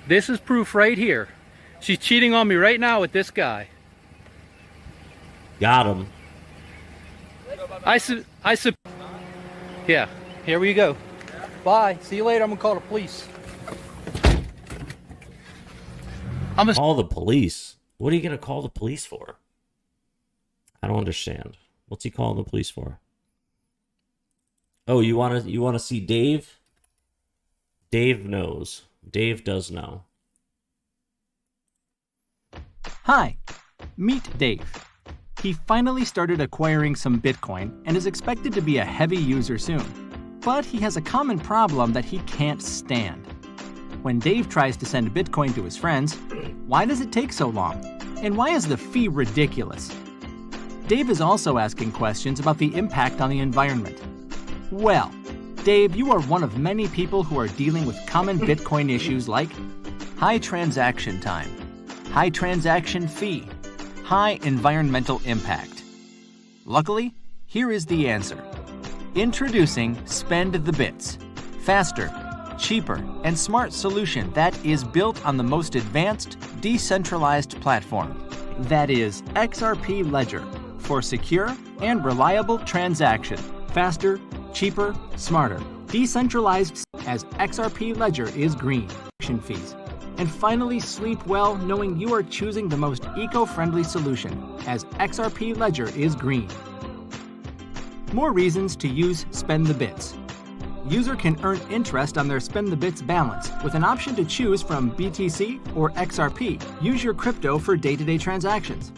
This is proof right here. She's cheating on me right now with this guy. Got him. Yeah, here we go. Bye. See you later. I'm gonna call the police. Call the police? What are you gonna call the police for? I don't understand. What's he calling the police for? Oh, you wanna see Dave? Dave knows. Dave does know. Hi, meet Dave. He finally started acquiring some Bitcoin and is expected to be a heavy user soon. But he has a common problem that he can't stand. When Dave tries to send Bitcoin to his friends, why does it take so long? And why is the fee ridiculous? Dave is also asking questions about the impact on the environment. Well, Dave, you are one of many people who are dealing with common Bitcoin issues like high transaction time, high transaction fee, high environmental impact. Luckily, here is the answer. Introducing Spend the Bits. Faster, cheaper, and smart solution that is built on the most advanced, decentralized platform. That is XRP Ledger for secure and reliable transaction. Faster, cheaper, smarter, decentralized as XRP Ledger is green. Fees. And finally, sleep well knowing you are choosing the most eco-friendly solution as XRP Ledger is green. More reasons to use Spend the Bits. User can earn interest on their Spend the Bits balance with an option to choose from BTC or XRP. Use your crypto for day-to-day transactions.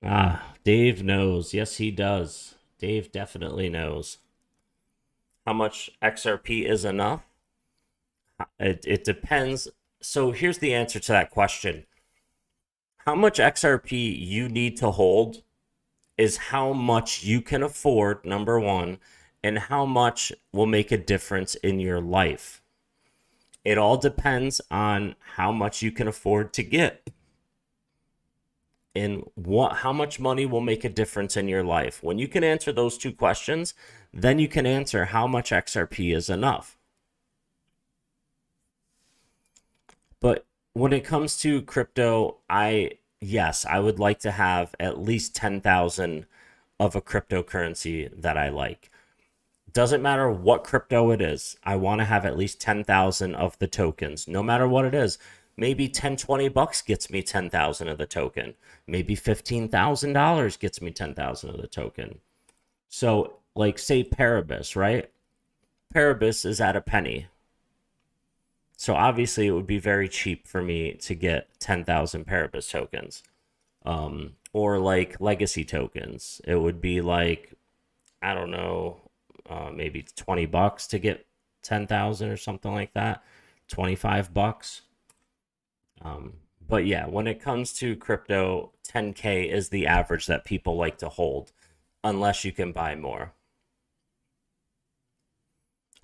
Ah, Dave knows. Yes, he does. Dave definitely knows. How much XRP is enough? It depends. So here's the answer to that question. How much XRP you need to hold is how much you can afford, number one, and how much will make a difference in your life. It all depends on how much you can afford to get. And how much money will make a difference in your life. When you can answer those two questions, then you can answer how much XRP is enough. But when it comes to crypto, yes, I would like to have at least 10,000 of a cryptocurrency that I like. Doesn't matter what crypto it is. I want to have at least 10,000 of the tokens, no matter what it is. Maybe 10, 20 bucks gets me 10,000 of the token. Maybe $15,000 gets me 10,000 of the token. So, like, say Paribus, right? Paribus is at a penny. So obviously it would be very cheap for me to get 10,000 Paribus tokens. Or like legacy tokens. It would be like, I don't know, maybe 20 bucks to get 10,000 or something like that. 25 bucks. But yeah, when it comes to crypto, 10K is the average that people like to hold, unless you can buy more.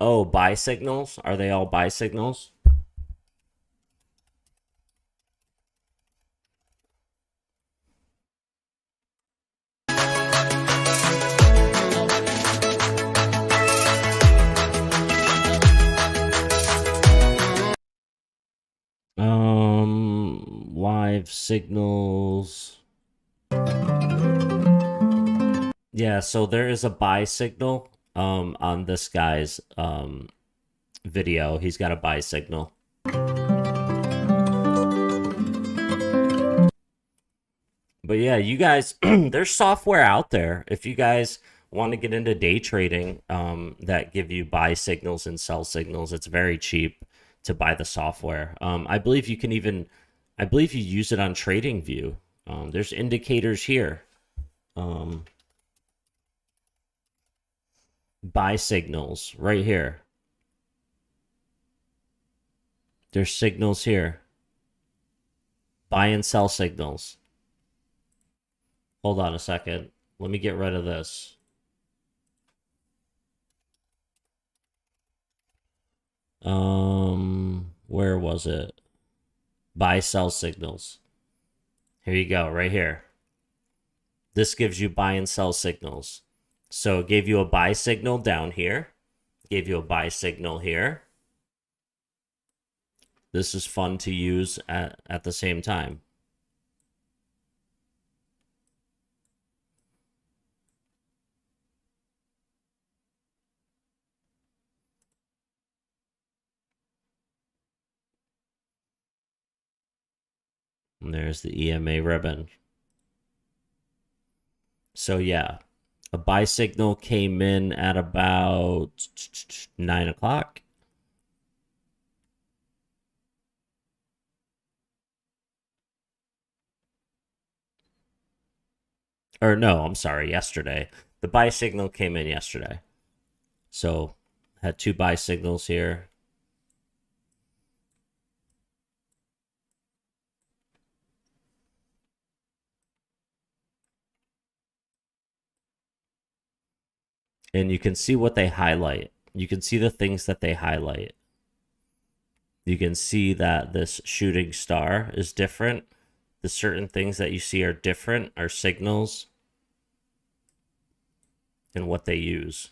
Oh, buy signals? Are they all buy signals? give signals. Yeah, so there is a buy signal on this guy's video. He's got a buy signal. But yeah, you guys, there's software out there. If you guys want to get into day trading that give you buy signals and sell signals, it's very cheap to buy the software. I believe you can even, I believe you use it on TradingView. There's indicators here. Buy signals right here. There's signals here. Buy and sell signals. Hold on a second. Let me get rid of this. Where was it? Buy sell signals. Here you go, right here. This gives you buy and sell signals. So it gave you a buy signal down here. Gave you a buy signal here. This is fun to use at the same time. And there's the EMA ribbon. So yeah, a buy signal came in at about 9 o'clock. Or no, I'm sorry, yesterday. The buy signal came in yesterday. So had 2 buy signals here. And you can see what they highlight. You can see the things that they highlight. You can see that this shooting star is different. The certain things that you see are different, are signals, and what they use.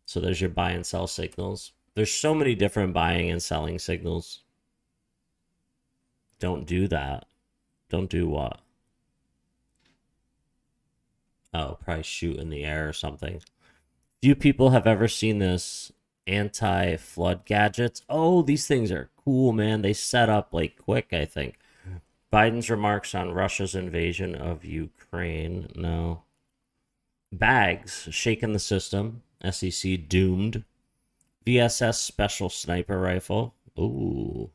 So there's your buy and sell signals. There's so many different buying and selling signals. Don't do that. Don't do what? Oh, probably shoot in the air or something. Few people have ever seen this anti-flood gadgets. Oh, these things are cool, man. They set up like quick, I think. Biden's remarks on Russia's invasion of Ukraine. No. Bags, shaking the system. SEC doomed. VSS special sniper rifle. Ooh.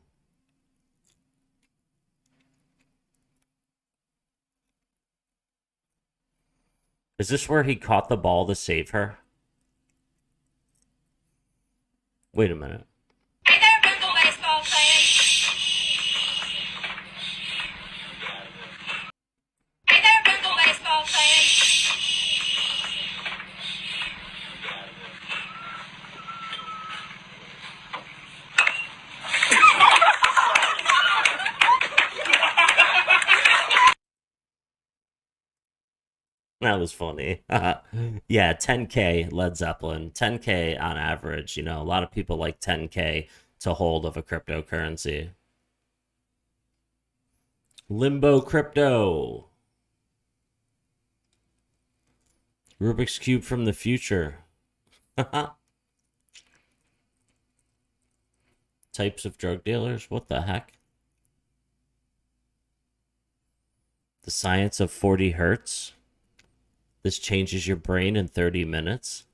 Is this where he caught the ball to save her? Wait a minute. Hey there, Bengal baseball fans. Hey there, Bengal baseball fans. That was funny. Yeah, 10K Led Zeppelin. 10K on average. You know, a lot of people like 10K to hold of a cryptocurrency. Limbo Crypto. Rubik's Cube from the future. Types of drug dealers? What the heck? The science of 40 hertz. This changes your brain in 30 minutes.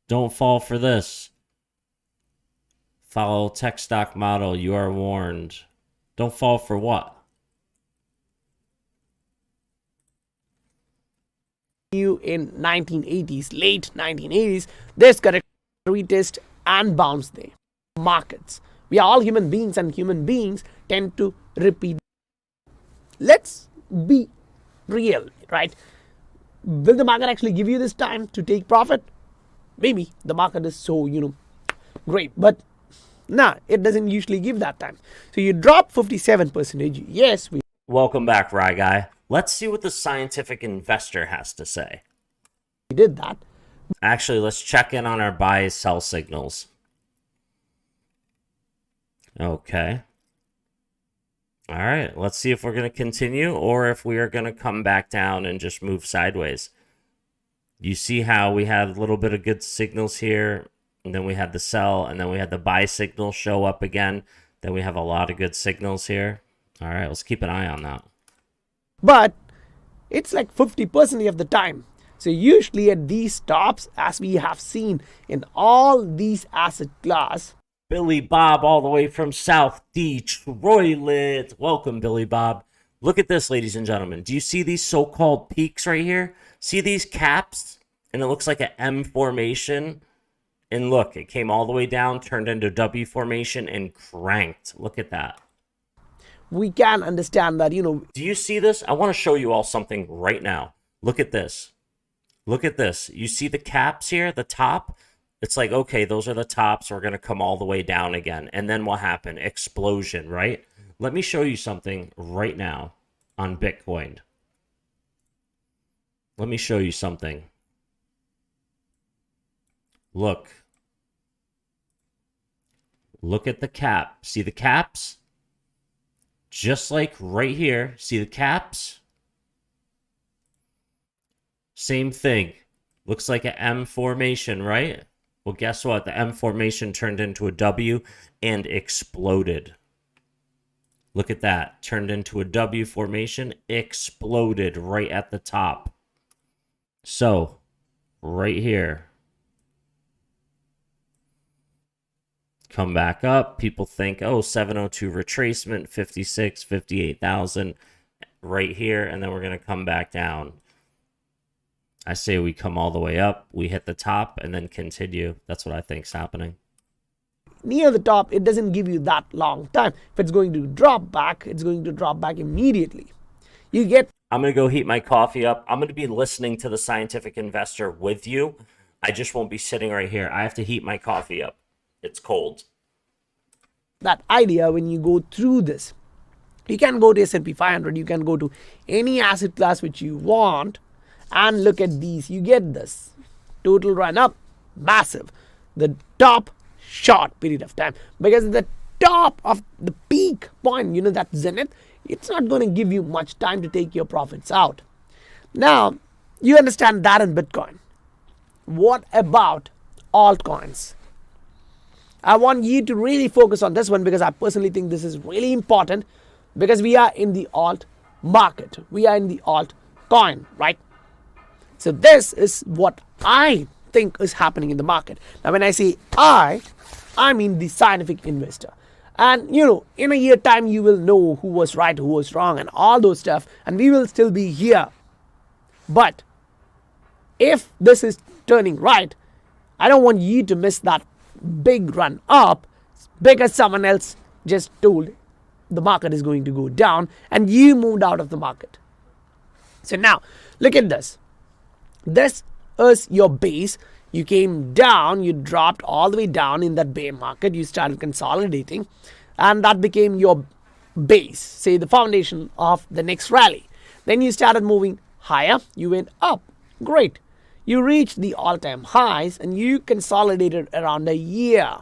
Don't fall for this. Follow tech stock model. You are warned. Don't fall for what? You in 1980s, late 1980s, this correct retest and bounce there. Markets. We are all human beings and human beings tend to repeat. Let's be real, right? Will the market actually give you this time to take profit? Maybe the market is so, great, but nah, it doesn't usually give that time. So you drop 57%. Yes, we. Welcome back, Rye Guy. Let's see what the scientific investor has to say. We did that. Actually, let's check in on our buy sell signals. Okay. All right, let's see if we're going to continue or if we are going to come back down and just move sideways. You see how we had a little bit of good signals here, and then we had the sell, and then we had the buy signal show up again. Then we have a lot of good signals here. All right, let's keep an eye on that. But it's like 50% of the time. So usually at these stops, as we have seen in all these asset class, Billy Bob all the way from South Detroit. Welcome, Billy Bob. Look at this, ladies and gentlemen. Do you see these so-called peaks right here? See these caps? And it looks like an M formation. And look, it came all the way down, turned into W formation, and cranked. Look at that. We can understand that, Do you see this? I want to show you all something right now. Look at this. Look at this. You see the caps here, the top? It's like, okay, those are the tops. We're going to come all the way down again. And then what happened? Explosion, right? Let me show you something right now on Bitcoin. Let me show you something. Look. Look at the cap. See the caps? Just like right here. See the caps? Same thing. Looks like an M formation, right? Well, guess what? The M formation turned into a W and exploded. Look at that. Turned into a W formation, exploded right at the top. So, right here. Come back up. People think, oh, 702 retracement, 56, 58,000 right here. And then we're going to come back down. I say we come all the way up, we hit the top, and then continue. That's what I think's happening. Near the top, it doesn't give you that long time. If it's going to drop back, it's going to drop back immediately. You get... I'm going to go heat my coffee up. I'm going to be listening to the Scientific Investor with you. I just won't be sitting right here. I have to heat my coffee up. It's cold. That idea when you go through this. You can go to S&P 500. You can go to any asset class which you want. And look at these, you get this total run up, massive. The top short period of time, because the top of the peak point, that zenith, it's not going to give you much time to take your profits out. Now, you understand that in Bitcoin. What about altcoins? I want you to really focus on this one because I personally think this is really important because we are in the alt market. We are in the alt coin, right? So this is what I think is happening in the market. Now when I say I mean the scientific investor. And in a year time you will know who was right, who was wrong and all those stuff. And we will still be here. But if this is turning right, I don't want you to miss that big run up because someone else just told the market is going to go down and you moved out of the market. So now look at this. This is your base. You came down, you dropped all the way down in that bear market. You started consolidating and that became your base, say the foundation of the next rally. Then you started moving higher. You went up. Great. You reached the all-time highs and you consolidated around a year.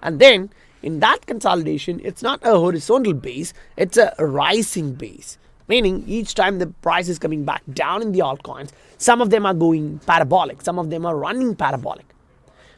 And then in that consolidation, it's not a horizontal base, it's a rising base. Meaning each time the price is coming back down in the altcoins, some of them are going parabolic, some of them are running parabolic.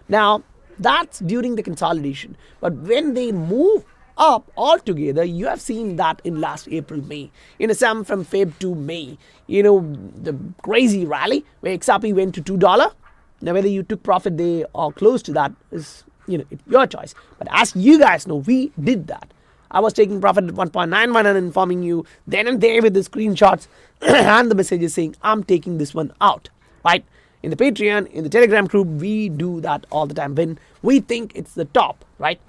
Now, that's during the consolidation. But when they move up altogether, you have seen that in last April, May. Some from Feb to May. The crazy rally where XRP went to $2. Now, whether you took profit there or close to that is, your choice. But as you guys know, we did that. I was taking profit at 1.91 and informing you then and there with the screenshots and the messages saying, I'm taking this one out, right? In the Patreon, in the Telegram group, we do that all the time when we think it's the top, right?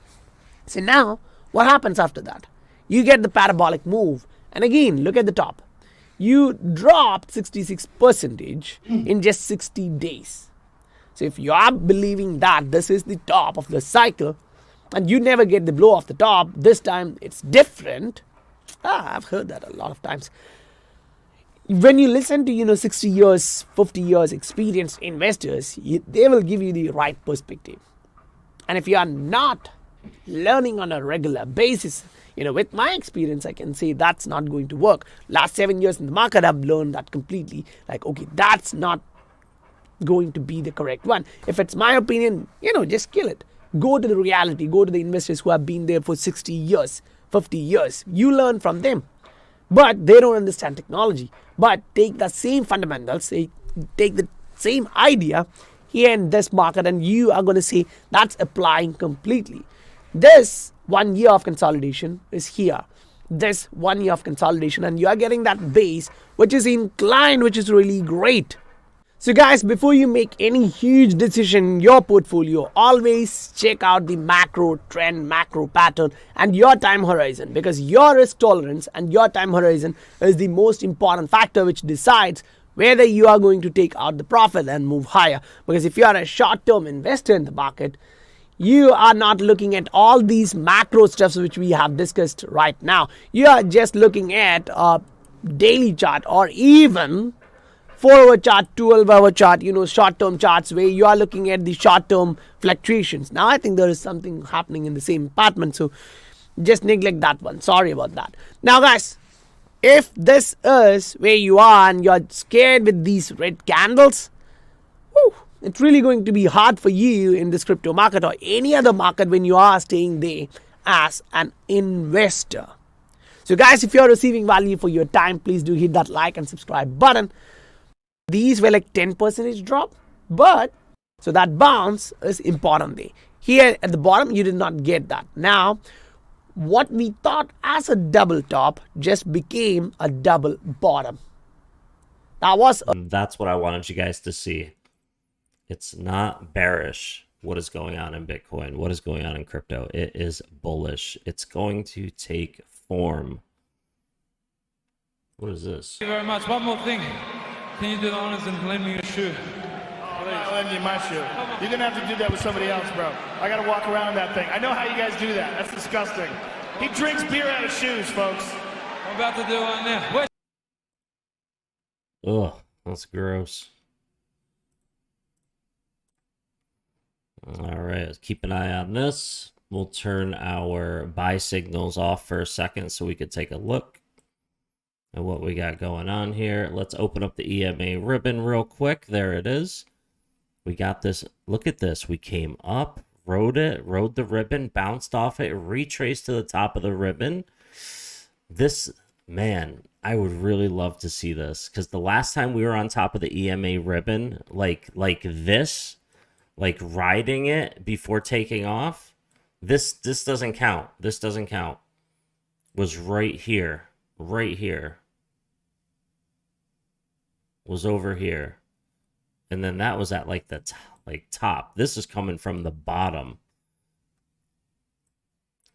So now, what happens after that? You get the parabolic move. And again, look at the top. You dropped 66% in just 60 days. So if you are believing that this is the top of the cycle, and you never get the blow off the top, this time it's different. I've heard that a lot of times. When you listen to 60 years, 50 years experienced investors, they will give you the right perspective. And if you are not learning on a regular basis, With my experience, I can say that's not going to work. Last 7 years in the market, I've learned that completely. Like, okay, that's not going to be the correct one. If it's my opinion, just kill it. Go to the reality. Go to the investors who have been there for 60 years, 50 years. You learn from them. But they don't understand technology. But take the same fundamentals, take the same idea here in this market, and you are going to see that's applying completely. This 1 year of consolidation is here. This 1 year of consolidation, and you are getting that base which is inclined, which is really great. So guys, before you make any huge decision in your portfolio, always check out the macro trend, macro pattern, and your time horizon, because your risk tolerance and your time horizon is the most important factor which decides whether you are going to take out the profit and move higher. Because if you are a short-term investor in the market, you are not looking at all these macro stuffs which we have discussed right now. You are just looking at a daily chart or even 4-hour chart, 12-hour chart, short-term charts where you are looking at the short-term fluctuations. Now, I think there is something happening in the same apartment, so just neglect that one. Sorry about that. Now, guys, if this is where you are and you're scared with these red candles, it's really going to be hard for you in this crypto market or any other market when you are staying there as an investor. So guys, if you're receiving value for your time, please do hit that like and subscribe button. These were like 10% drop, but so that bounce is important there. Here at the bottom, you did not get that. Now, what we thought as a double top just became a double bottom. That's what I wanted you guys to see. It's not bearish what is going on in Bitcoin, what is going on in crypto. It is bullish. It's going to take form. What is this? Thank you very much. One more thing. Can you do the honors and lend me a shoe? I'm not lending you my shoe. You're gonna have to do that with somebody else, bro. I gotta walk around that thing. I know how you guys do that. That's disgusting. He drinks beer out of shoes, folks. I'm about to do one now. Wait. Ugh, that's gross. All right, let's keep an eye on this. We'll turn our buy signals off for a second so we could take a look at what we got going on here. Let's open up the EMA ribbon real quick. There it is. We got this. Look at this. We came up, rode the ribbon, bounced off it, retraced to the top of the ribbon. This, man, I would really love to see this, because the last time we were on top of the EMA ribbon, like this, like riding it before taking off, this doesn't count. This doesn't count. Was right here. Right here. Was over here. And then that was at like the top. This is coming from the bottom.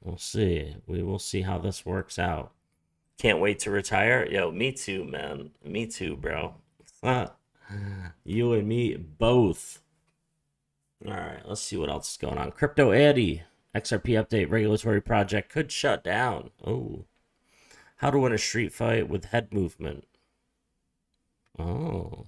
We'll see. We will see how this works out. Can't wait to retire. Yo, me too, man. Me too, bro. You and me both. All right, let's see what else is going on. Crypto Addy. XRP update. Regulatory project could shut down. Oh. How to win a street fight with head movement. Oh.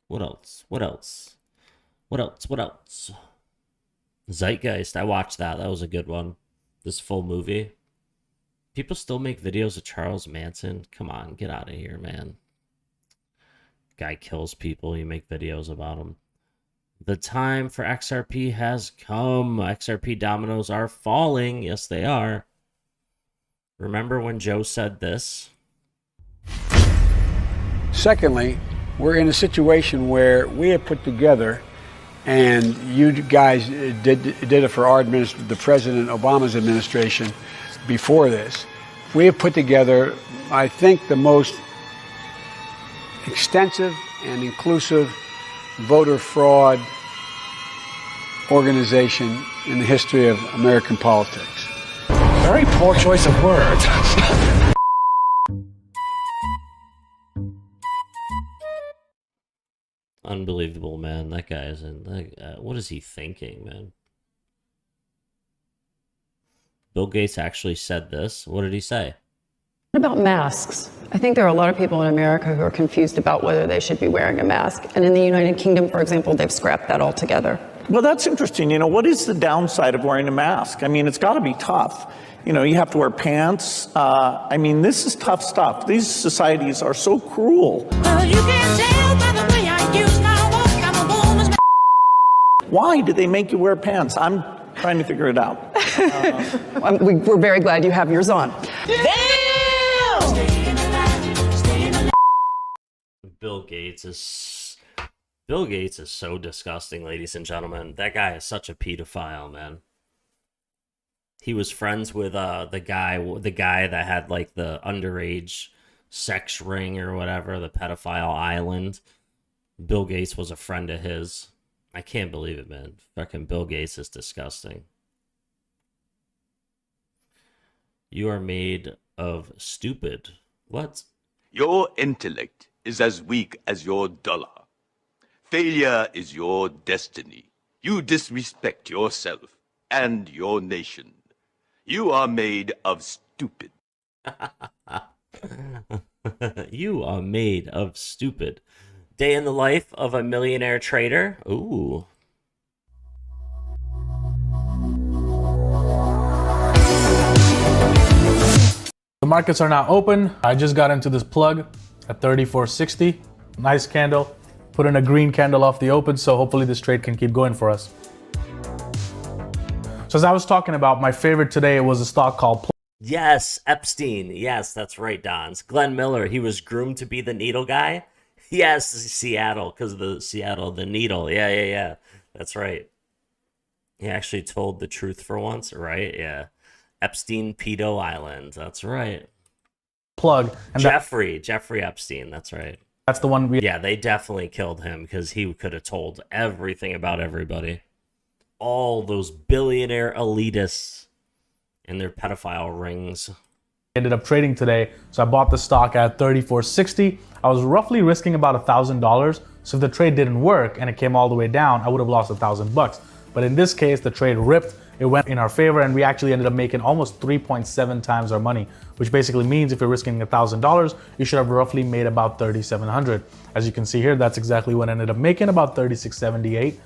What else? What else? What else? What else? Zeitgeist. I watched that. That was a good one. This full movie. People still make videos of Charles Manson. Come on, get out of here, man. Guy kills people. You make videos about him. The time for XRP has come. XRP dominoes are falling. Yes, they are. Remember when Joe said this? Secondly, we're in a situation where we have put together, and you guys did it for our administration, the President Obama's administration before this. We have put together, I think, the most extensive and inclusive voter fraud organization in the history of American politics. Very poor choice of words. Unbelievable, man. That guy is in. What is he thinking, man? Bill Gates actually said this. What did he say? What about masks? I think there are a lot of people in America who are confused about whether they should be wearing a mask. And in the United Kingdom, for example, they've scrapped that altogether. Well, that's interesting. You know, what is the downside of wearing a mask? I mean, it's got to be tough. You know, you have to wear pants. I mean, this is tough stuff. These societies are so cruel. Why did they make you wear pants? I'm trying to figure it out. We're very glad you have yours on. Bill Gates is so disgusting, ladies and gentlemen. That guy is such a pedophile, man. He was friends with the guy that had like the underage sex ring or whatever, the pedophile island. Bill Gates was a friend of his. I can't believe it, man. Fucking Bill Gates is disgusting. You are made of stupid. What? Your intellect is as weak as your dollar. Failure is your destiny. You disrespect yourself and your nation. You are made of stupid. You are made of stupid. Day in the life of a millionaire trader. Ooh. The markets are now open. I just got into this plug at 34.60. Nice candle. Put in a green candle off the open, so hopefully this trade can keep going for us. So as I was talking about, my favorite today was a stock called Yes, Epstein. Yes, that's right, Dons. Glenn Miller, he was groomed to be the needle guy. Yes, Seattle, because of the needle. Yeah. That's right. He actually told the truth for once, right? Yeah. Epstein Pedo Island. That's right. Plug. And Jeffrey Epstein. That's right. That's the one. Yeah, they definitely killed him because he could have told everything about everybody. All those billionaire elitists and their pedophile rings. Ended up trading today, so I bought the stock at 34.60. I was roughly risking about $1,000. So if the trade didn't work and it came all the way down, I would have lost $1,000. But in this case, the trade ripped. It went in our favor, and we actually ended up making almost 3.7 times our money, which basically means if you're risking $1,000, you should have roughly made about $3,700. As you can see here, that's exactly what I ended up making, about $36.78,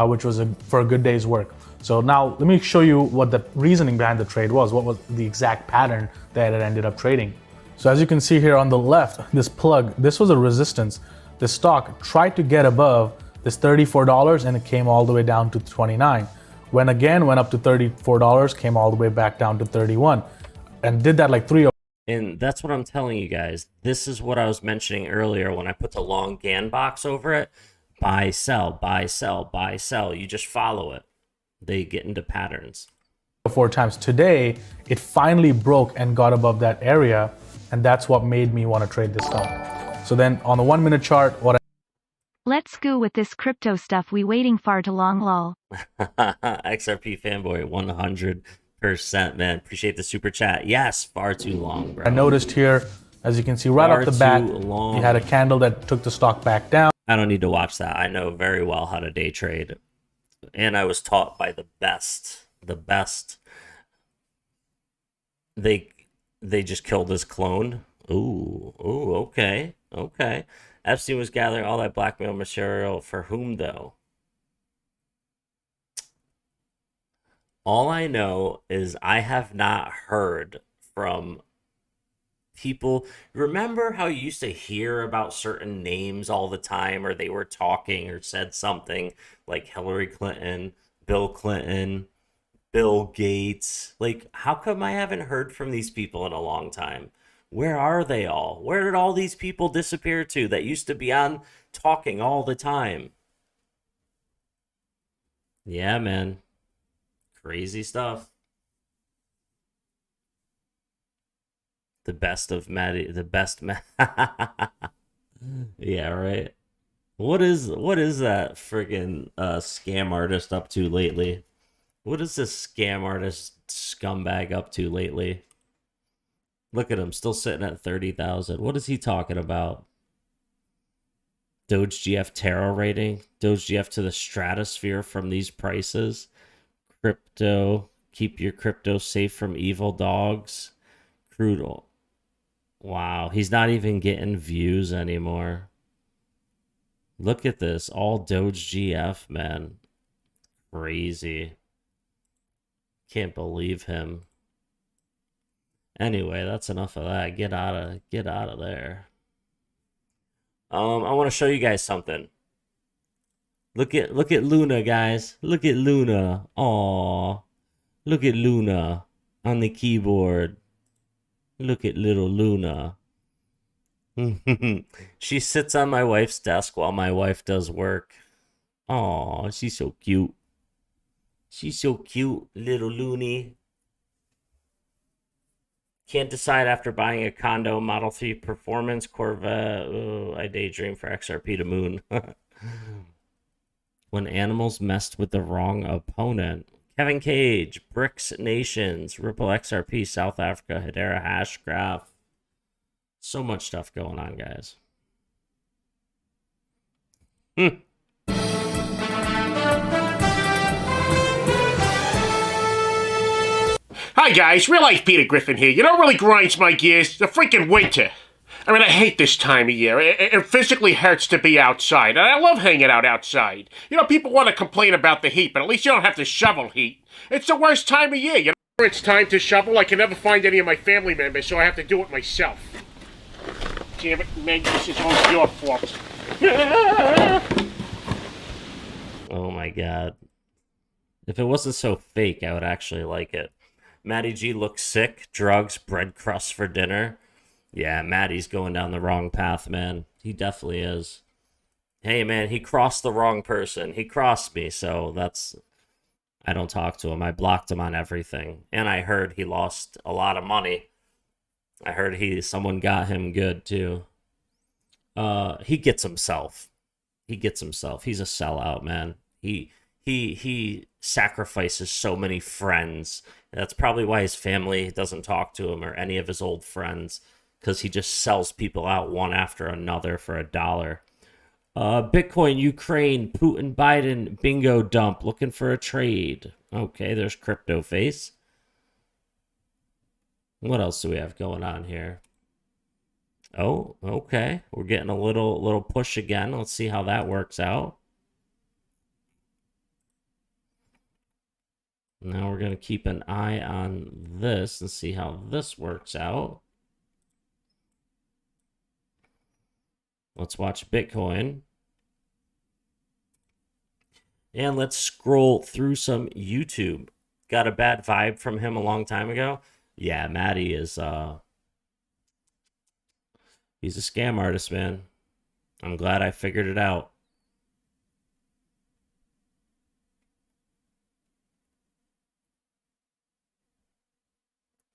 which was for a good day's work. So now let me show you what the reasoning behind the trade was. What was the exact pattern that it ended up trading? So as you can see here on the left, this plug, this was a resistance. The stock tried to get above this $34 and it came all the way down to 29. When again went up to $34, came all the way back down to 31, and did that like 3. And that's what I'm telling you guys. This is what I was mentioning earlier when I put the long GAN box over it. Buy, sell, buy, sell, buy, sell. You just follow it. They get into patterns. 4 times today, it finally broke and got above that area, and that's what made me want to trade this stock. So then on the 1 minute chart, Let's go with this crypto stuff. We waiting far too long, lol. XRP fanboy 100%, man. Appreciate the super chat. Yes, far too long, bro. I noticed here, as you can see right off the bat, you had a candle that took the stock back down. I don't need to watch that. I know very well how to day trade. And I was taught by the best. The best. They just killed his clone. Ooh, okay. Epstein was gathering all that blackmail material for whom, though? All I know is I have not heard from people. Remember how you used to hear about certain names all the time, or they were talking or said something like Hillary Clinton, Bill Clinton, Bill Gates? Like, how come I haven't heard from these people in a long time? Where are they all? Where did all these people disappear to that used to be on talking all the time? Yeah, man. Crazy stuff. The best of Maddie, the best Yeah, right. What is that friggin' scam artist up to lately? What is this scam artist scumbag up to lately? Look at him, still sitting at 30,000. What is he talking about? Doge GF terror rating? Doge GF to the stratosphere from these prices? Crypto, keep your crypto safe from evil dogs. Crude oil. Wow, he's not even getting views anymore. Look at this. All Doge GF, man. Crazy. Can't believe him. Anyway, that's enough of that. Get out of there. I want to show you guys something. Look at Luna, guys. Look at Luna. Aww. Look at Luna on the keyboard. Look at little Luna. She sits on my wife's desk while my wife does work. Aww, she's so cute. She's so cute, little Looney. Can't decide after buying a condo, Model 3 Performance, Corvette. Oh, I daydream for XRP to moon. When animals messed with the wrong opponent. Kevin Cage, Bricks Nations, Ripple XRP, South Africa, Hedera Hashgraph. So much stuff going on, guys. Hi guys, Real Life Peter Griffin here. You know what really grinds my gears? The freaking winter. I mean, I hate this time of year. It physically hurts to be outside. And I love hanging out outside. You know, people want to complain about the heat, but at least you don't have to shovel heat. It's the worst time of year. You know, when it's time to shovel, I can never find any of my family members, so I have to do it myself. Damn it, Meg, this is all your fault. Oh my god. If it wasn't so fake, I would actually like it. Matty G looks sick. Drugs, bread crusts for dinner. Yeah, Matty's going down the wrong path, man. He definitely is. Hey, man, he crossed the wrong person. He crossed me, so that's... I don't talk to him. I blocked him on everything. And I heard he lost a lot of money. I heard someone got him good, too. He gets himself. He gets himself. He's a sellout, man. He sacrifices so many friends. That's probably why his family doesn't talk to him or any of his old friends, because he just sells people out one after another for $1. Bitcoin, Ukraine, Putin, Biden, bingo dump, looking for a trade. Okay, there's Crypto Face. What else do we have going on here? Oh, okay. We're getting a little push again. Let's see how that works out. Now we're going to keep an eye on this and see how this works out. Let's watch Bitcoin. And let's scroll through some YouTube. Got a bad vibe from him a long time ago. Yeah, Matty is, he's a scam artist, man. I'm glad I figured it out.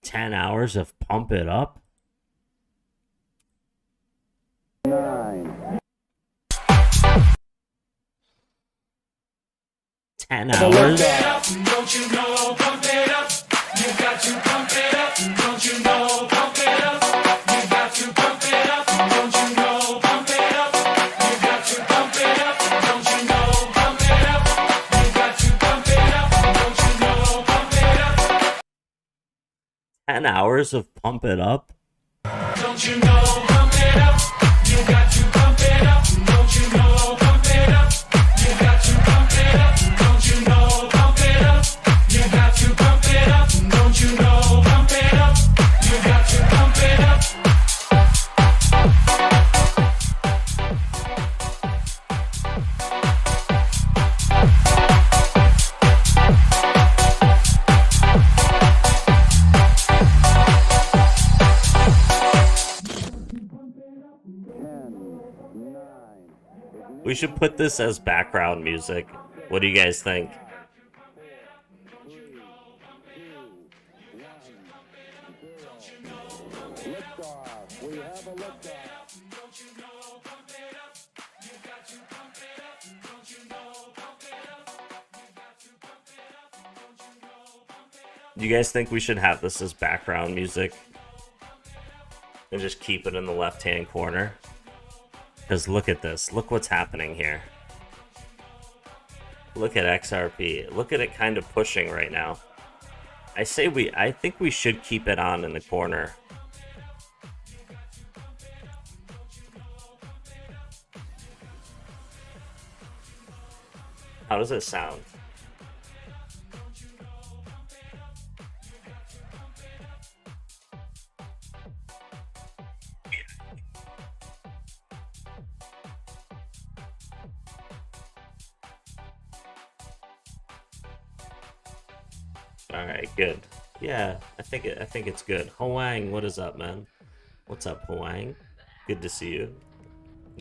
$10 hours of pump it up? 9. 10 hours? Don't you know, pump it up. You got to pump it up. Don't you know, pump it up. You got to pump it up. Don't you know, pump it up. You got to pump it up. Don't you know, pump it up. You got to pump it up. Don't you know, pump it up. 10 hours of pump it up? Don't you know, pump it up. You got to pump it up. Don't you know, pump it up. You got to pump it up. Don't you know, pump it up. You got to pump it up. Don't you know, pump it up. You got to pump it up. We should put this as background music. What do you guys think? Do you guys think we should have this as background music? And just keep it in the left-hand corner? Because look at this. Look what's happening here. Look at XRP. Look at it kind of pushing right now. I think we should keep it on in the corner. How does it sound? All right, good. Yeah, I think it's good. Hoang, what is up, man? What's up, Hoang? Good to see you.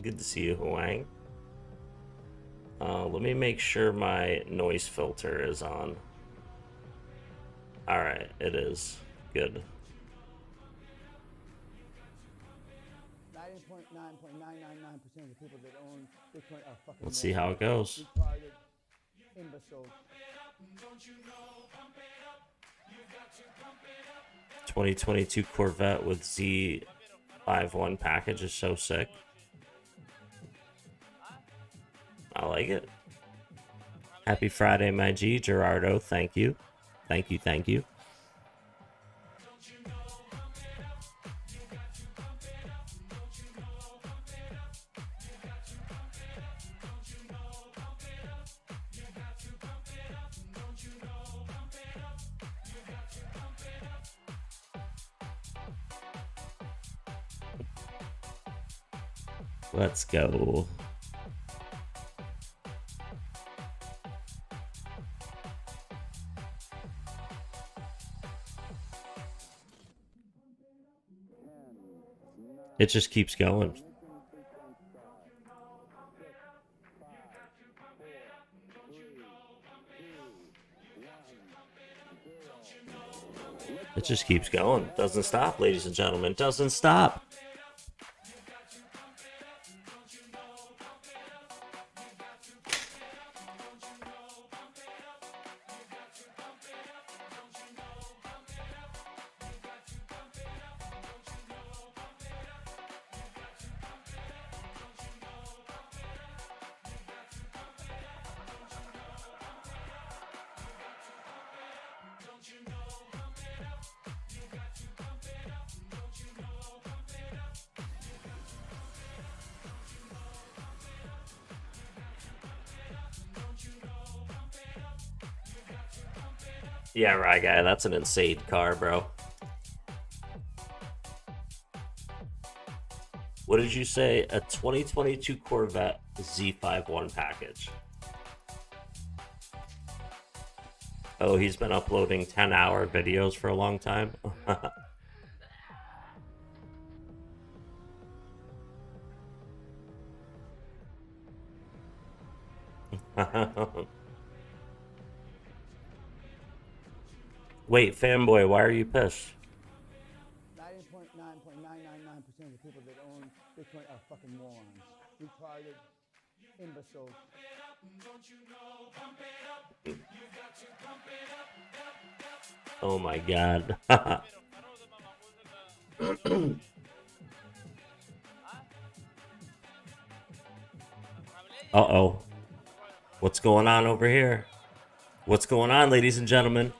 Good to see you, Hoang. Let me make sure my noise filter is on. All right, it is. Good. 99.999% of the people that own Bitcoin are fucking Let's see how it goes. retarded, imbeciles. 2022 Corvette with Z51 package is so sick. I like it. Happy Friday, my G. Gerardo, thank you. Thank you, thank you. Let's go. It just keeps going. It just keeps going. Doesn't stop, ladies and gentlemen. Doesn't stop. Yeah, right, guy. That's an insane car, bro. What did you say? A 2022 Corvette Z51 package. Oh, he's been uploading 10-hour videos for a long time. Wait, fanboy, why are you pissed? 99.999% of the people that own Bitcoin are fucking morons, retarded, imbeciles. Oh my god. Uh-oh. What's going on over here? What's going on, ladies and gentlemen?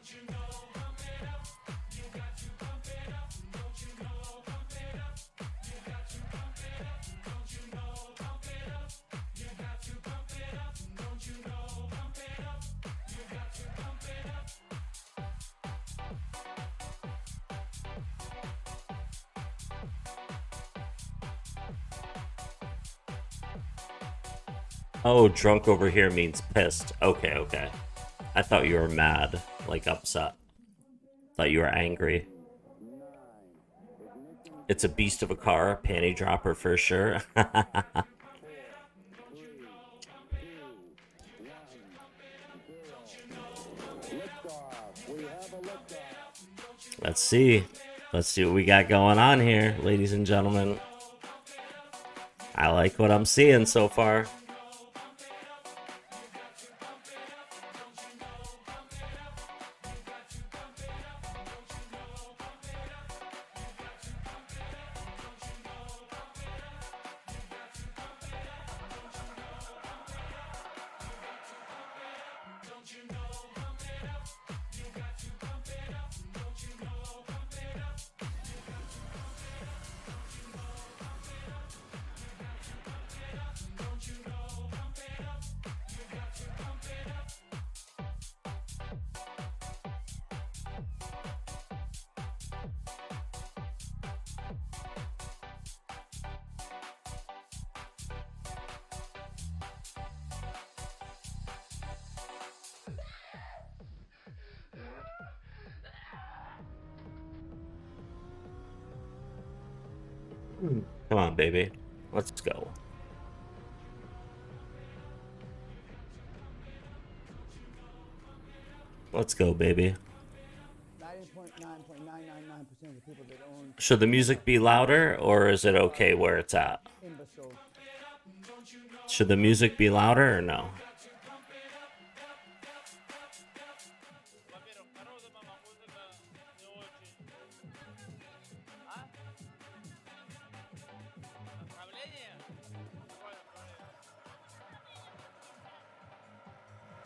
Oh, drunk over here means pissed. Okay, okay. I thought you were mad, like upset. Thought you were angry. It's a beast of a car, panty dropper for sure. Let's see. Let's see what we got going on here, ladies and gentlemen. I like what I'm seeing so far. Come on, baby. Let's go. Let's go, baby. 99.999% of the people that own Should the music be louder, or is it okay where it's at? imbeciles. Should the music be louder or no?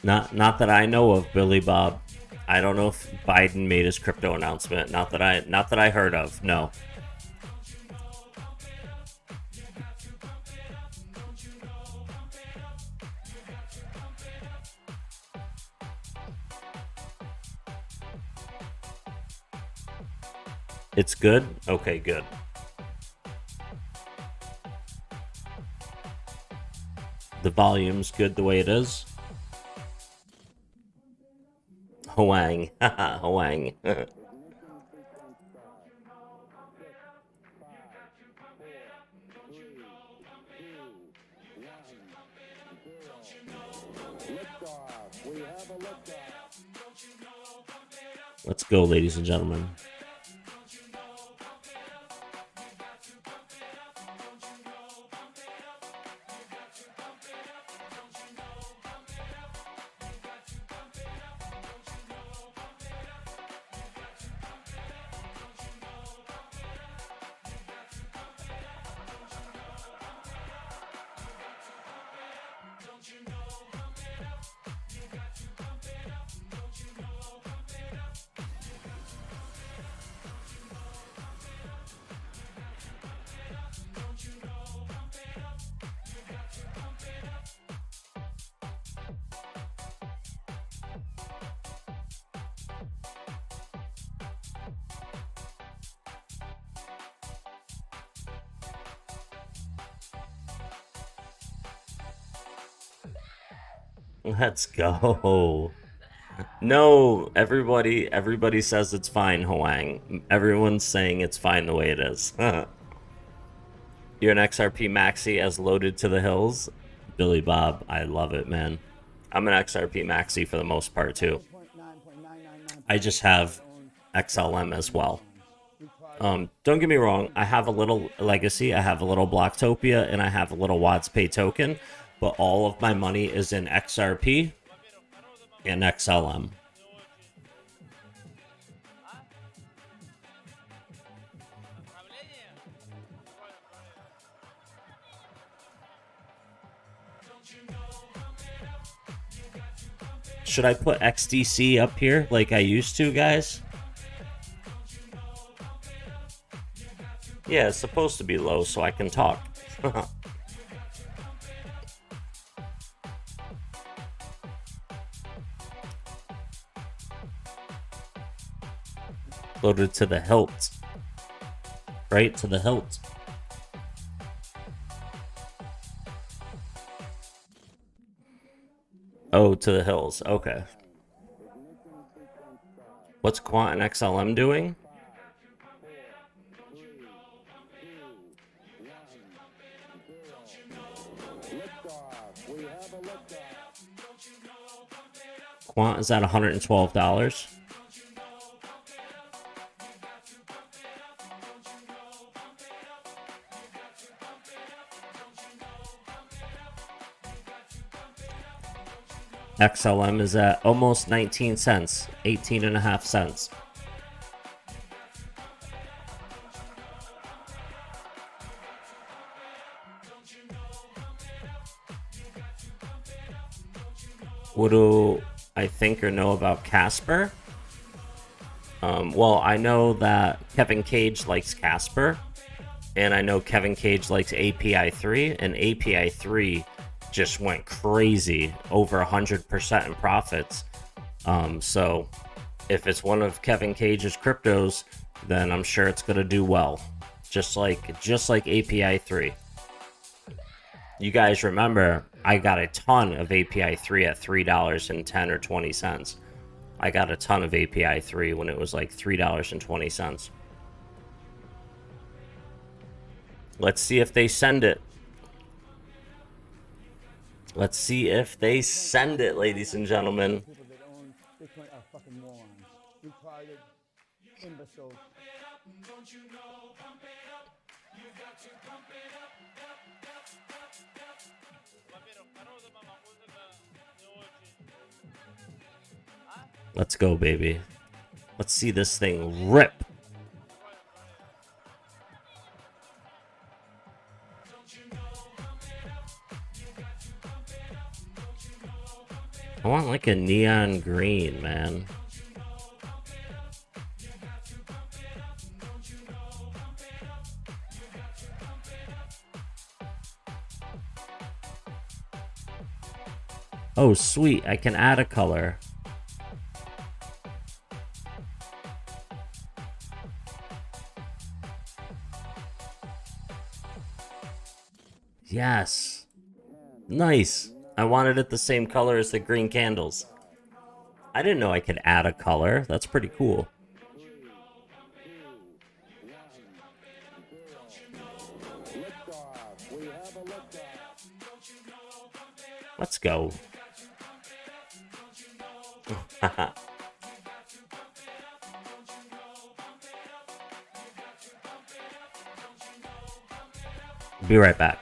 Not that I know of, Billy Bob. I don't know if Biden made his crypto announcement. Not that I heard of. No. It's good? Okay, good. The volume's good the way it is. Hwang. Hwang. Let's go, ladies and gentlemen. Let's go. No, everybody says it's fine, Hwang. Everyone's saying it's fine the way it is. You're an XRP maxi as loaded to the hills. Billy Bob, I love it, man. I'm an XRP maxi for the most part too. I just have XLM as well. Don't get me wrong, I have a little Legacy, I have a little Blocktopia, and I have a little WadsPay token, but all of my money is in XRP and XLM. Should I put XDC up here like I used to, guys? Yeah, it's supposed to be low so I can talk. Loaded to the hilt. Right to the hilt. Oh, to the hills. Okay. What's Quant and XLM doing? Quant is at $112. XLM is at almost 19 cents, 18.5 cents. What do I think or know about Casper? Well, I know that Kevin Cage likes Casper, and I know Kevin Cage likes API 3, and API 3 just went crazy, over 100% in profits. So if it's one of Kevin Cage's cryptos, then I'm sure it's gonna do well, just like API 3. You guys remember I got a ton of API 3 at $3.10 or 20 cents. I got a ton of API 3 when it was like $3.20. Let's see if they send it. Let's see if they send it, ladies and gentlemen. People that own Bitcoin are fucking morons, retarded, imbeciles. Let's go, baby. Let's see this thing rip. I want like a neon green, man. Oh, sweet. I can add a color. Yes. Nice. I wanted it the same color as the green candles. I didn't know I could add a color. That's pretty cool. Let's go. Be right back.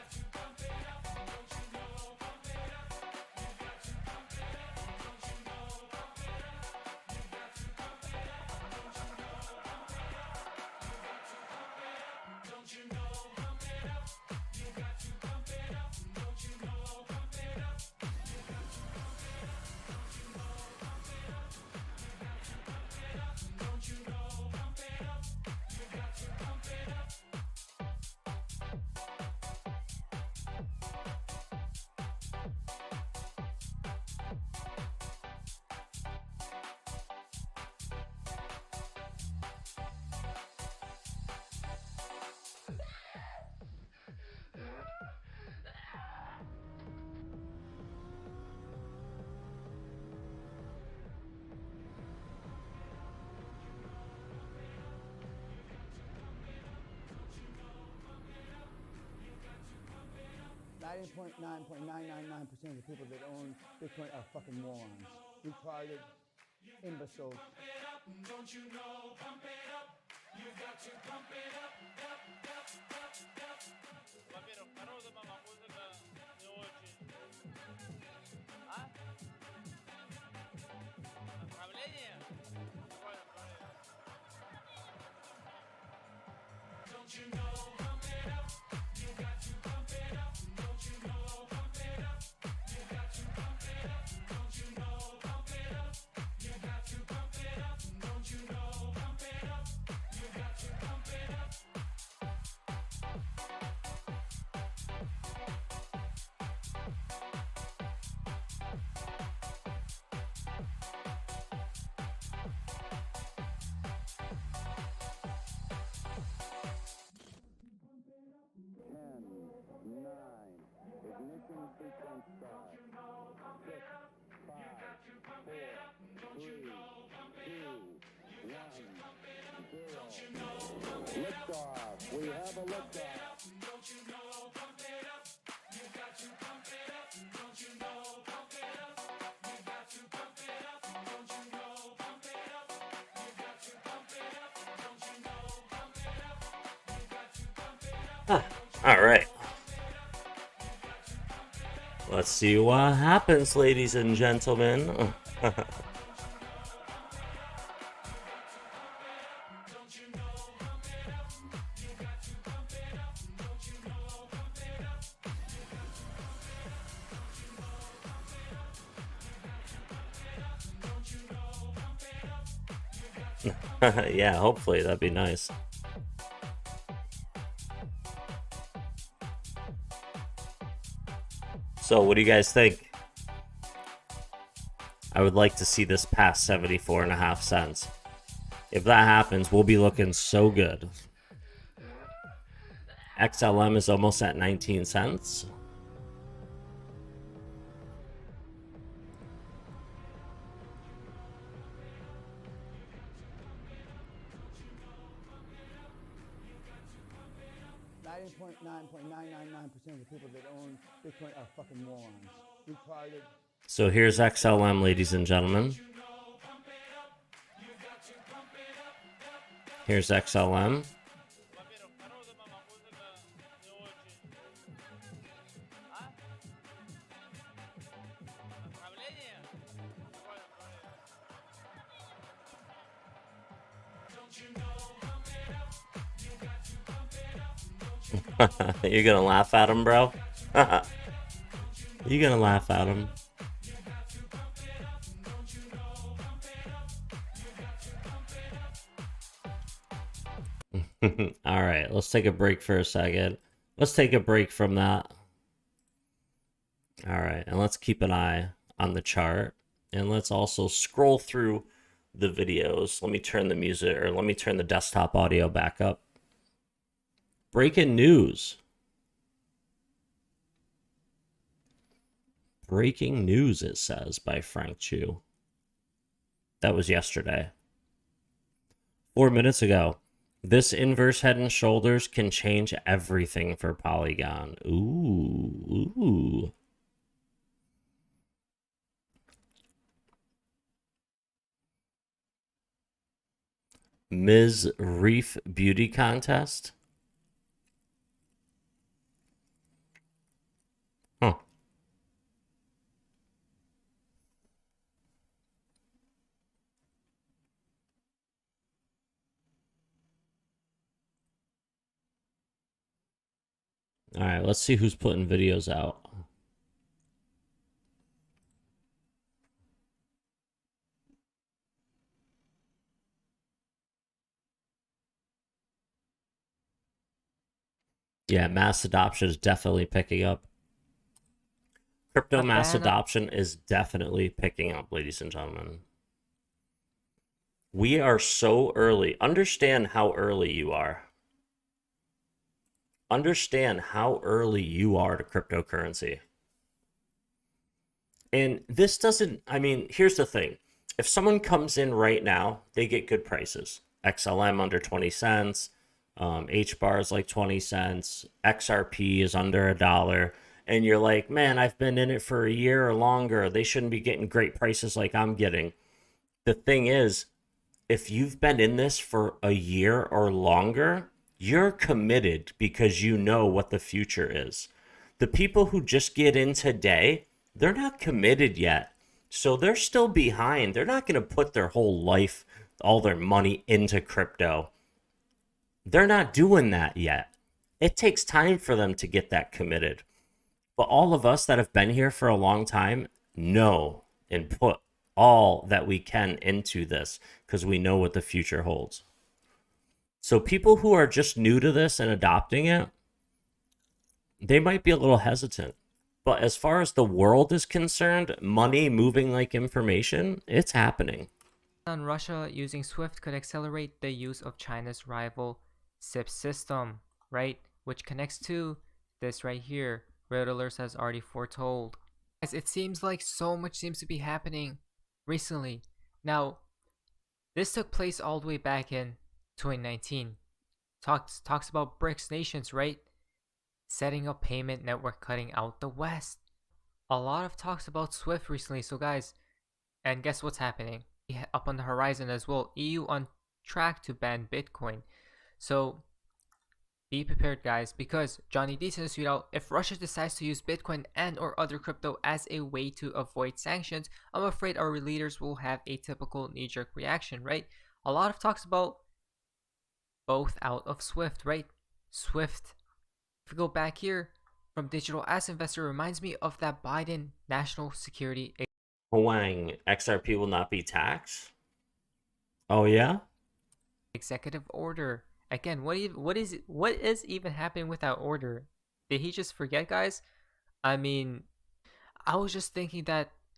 .999% of the people that own Bitcoin are fucking morons, retarded, imbeciles. Don't you know? Pump it up. You've got to pump it up. Don't you know? Pump it up. You've got to pump it up. Don't you know? Pump it up. You've got to pump it up. Don't you know? Pump it up. You've got to pump it up. Don't you know? Pump it up. You've got to pump it up. Liftoff. We have a liftoff. Don't you know? Pump it up. You got to pump it up. Don't you know? Pump it up. You got to pump it up. Don't you know? Pump it up. You got to pump it up. Don't you know? Pump it up. You got to pump it up. All right. Let's see what happens, ladies and gentlemen. Yeah, hopefully that'd be nice. So, what do you guys think? I would like to see this past 74.5 cents. If that happens, we'll be looking so good. XLM is almost at 19 cents. 99.999% of the people that own Bitcoin are fucking morons. Retarded. So here's XLM, ladies and gentlemen. Here's XLM. You're gonna laugh at him, bro? You're gonna laugh at him. All right, let's take a break for a second. Let's take a break from that. All right, and let's keep an eye on the chart. And let's also scroll through the videos. Let me turn the music, or let me turn the desktop audio back up. Breaking news. Breaking news, it says, by Frank Chu. That was yesterday. 4 minutes ago. This inverse head and shoulders can change everything for Polygon. Ooh. Ms. Reef Beauty Contest. Huh. All right, let's see who's putting videos out. Yeah, mass adoption is definitely picking up. Crypto mass adoption is definitely picking up, ladies and gentlemen. We are so early. Understand how early you are. Understand how early you are to cryptocurrency. And this doesn't, I mean, here's the thing. If someone comes in right now, they get good prices. XLM under 20 cents. HBAR is like 20 cents. XRP is under $1. And you're like, man, I've been in it for a year or longer. They shouldn't be getting great prices like I'm getting. The thing is, if you've been in this for a year or longer, you're committed because you know what the future is. The people who just get in today, they're not committed yet. So they're still behind. They're not going to put their whole life, all their money into crypto. They're not doing that yet. It takes time for them to get that committed. But all of us that have been here for a long time know and put all that we can into this because we know what the future holds. So people who are just new to this and adopting it, they might be a little hesitant. But as far as the world is concerned, money moving like information, it's happening. On Russia using SWIFT could accelerate the use of China's rival SIP system, right? Which connects to this right here. Red Alerts has already foretold. As it seems like so much seems to be happening recently. Now, this took place all the way back in 2019. Talks about BRICS nations, right? Setting up payment network cutting out the West. A lot of talks about SWIFT recently. So guys, and guess what's happening? Up on the horizon as well. EU on track to ban Bitcoin. So be prepared, guys, because Johnny D says tweet out, if Russia decides to use Bitcoin and or other crypto as a way to avoid sanctions, I'm afraid our leaders will have a typical knee-jerk reaction, right? A lot of talks about both out of SWIFT, right? SWIFT. If we go back here, from Digital Asset Investor, reminds me of that Biden national security. Huang, XRP will not be taxed? Oh yeah? Executive order. Again, what is even happening with that order? Did he just forget, guys? I mean, I was just thinking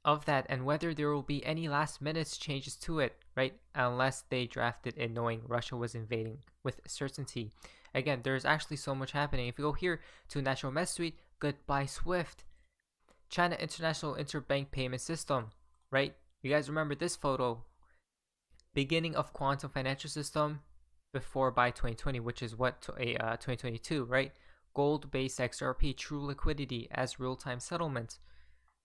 of that and whether there will be any last minute changes to it, right? Unless they drafted it knowing Russia was invading with certainty. Again, there's actually so much happening. If you go here to Natural Mess Suite, goodbye SWIFT. China International Interbank Payment System, right? You guys remember this photo? Beginning of quantum financial system before by 2020, which is what 2022, right? gold-based XRP, true liquidity as real-time settlement.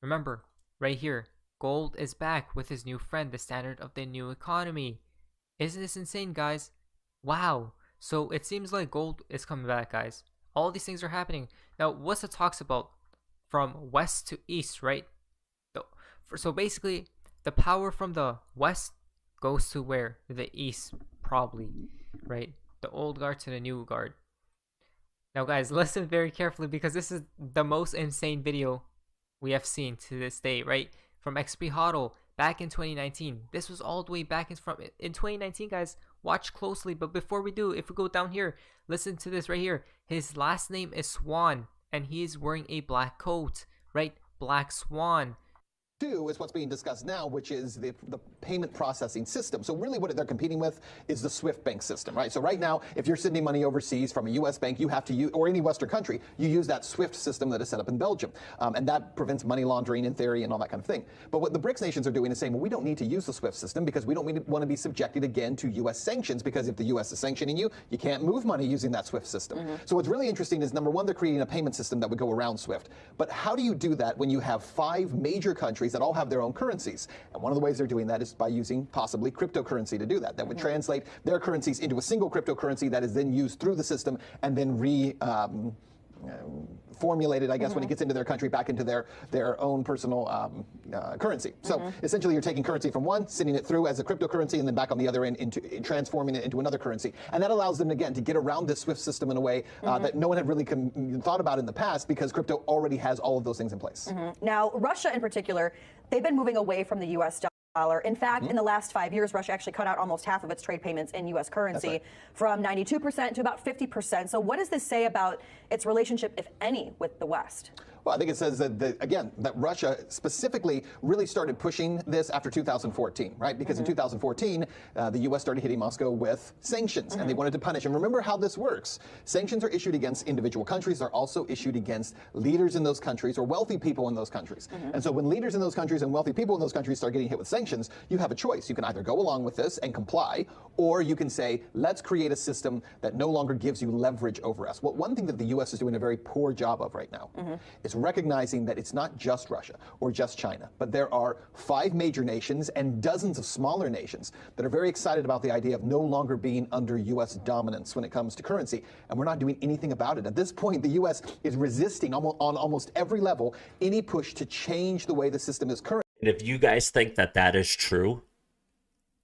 Remember, right here, gold is back with his new friend, the standard of the new economy. Isn't this insane, guys? Wow. So it seems like gold is coming back, guys. All these things are happening. Now, what's the talks about from west to east, right? So basically, the power from the west goes to where? The east, probably, right? The old guard to the new guard. Now, guys, listen very carefully because this is the most insane video we have seen to this day, right? From XP Hodl back in 2019. This was all the way back in 2019, guys. Watch closely. But before we do, if we go down here, listen to this right here. His last name is Swan, and he is wearing a black coat, right? Black Swan. Two is what's being discussed now, which is the payment processing system. So really what they're competing with is the SWIFT bank system, right? So right now, if you're sending money overseas from a U.S. bank, you have to use, or any Western country, you use that SWIFT system that is set up in Belgium. And that prevents money laundering in theory and all that kind of thing. But what the BRICS nations are doing is saying, well, we don't need to use the SWIFT system because we don't want to be subjected again to U.S. sanctions, because if the U.S. is sanctioning you, you can't move money using that SWIFT system. So what's really interesting is, number one, they're creating a payment system that would go around SWIFT. But how do you do that when you have 5 major countries that all have their own currencies? And one of the ways they're doing that is by using possibly cryptocurrency to do that. That would translate their currencies into a single cryptocurrency that is then used through the system and then formulated, I guess, when it gets into their country back into their own personal currency. So essentially you're taking currency from one, sending it through as a cryptocurrency, and then back on the other end into transforming it into another currency. And that allows them, again, to get around this SWIFT system in a way that no one had really thought about in the past, because crypto already has all of those things in place. Now, Russia in particular, they've been moving away from the U.S. dollar. In fact, in the last 5 years, Russia actually cut out almost half of its trade payments in U.S. currency, from 92% to about 50%. So what does this say about its relationship, if any, with the West? Well, I think it says that, again, that Russia specifically really started pushing this after 2014, right? Because in 2014, the U.S. started hitting Moscow with sanctions, and they wanted to punish. And remember how this works. Sanctions are issued against individual countries. They're also issued against leaders in those countries or wealthy people in those countries. And so when leaders in those countries and wealthy people in those countries start getting hit with sanctions, you have a choice. You can either go along with this and comply, or you can say, let's create a system that no longer gives you leverage over us. Well, one thing that the U.S. is doing a very poor job of right now is recognizing that it's not just Russia or just China, but there are 5 major nations and dozens of smaller nations that are very excited about the idea of no longer being under U.S. dominance when it comes to currency, and we're not doing anything about it. At this point, the U.S. is resisting on almost every level any push to change the way the system is currently. And if you guys think that that is true,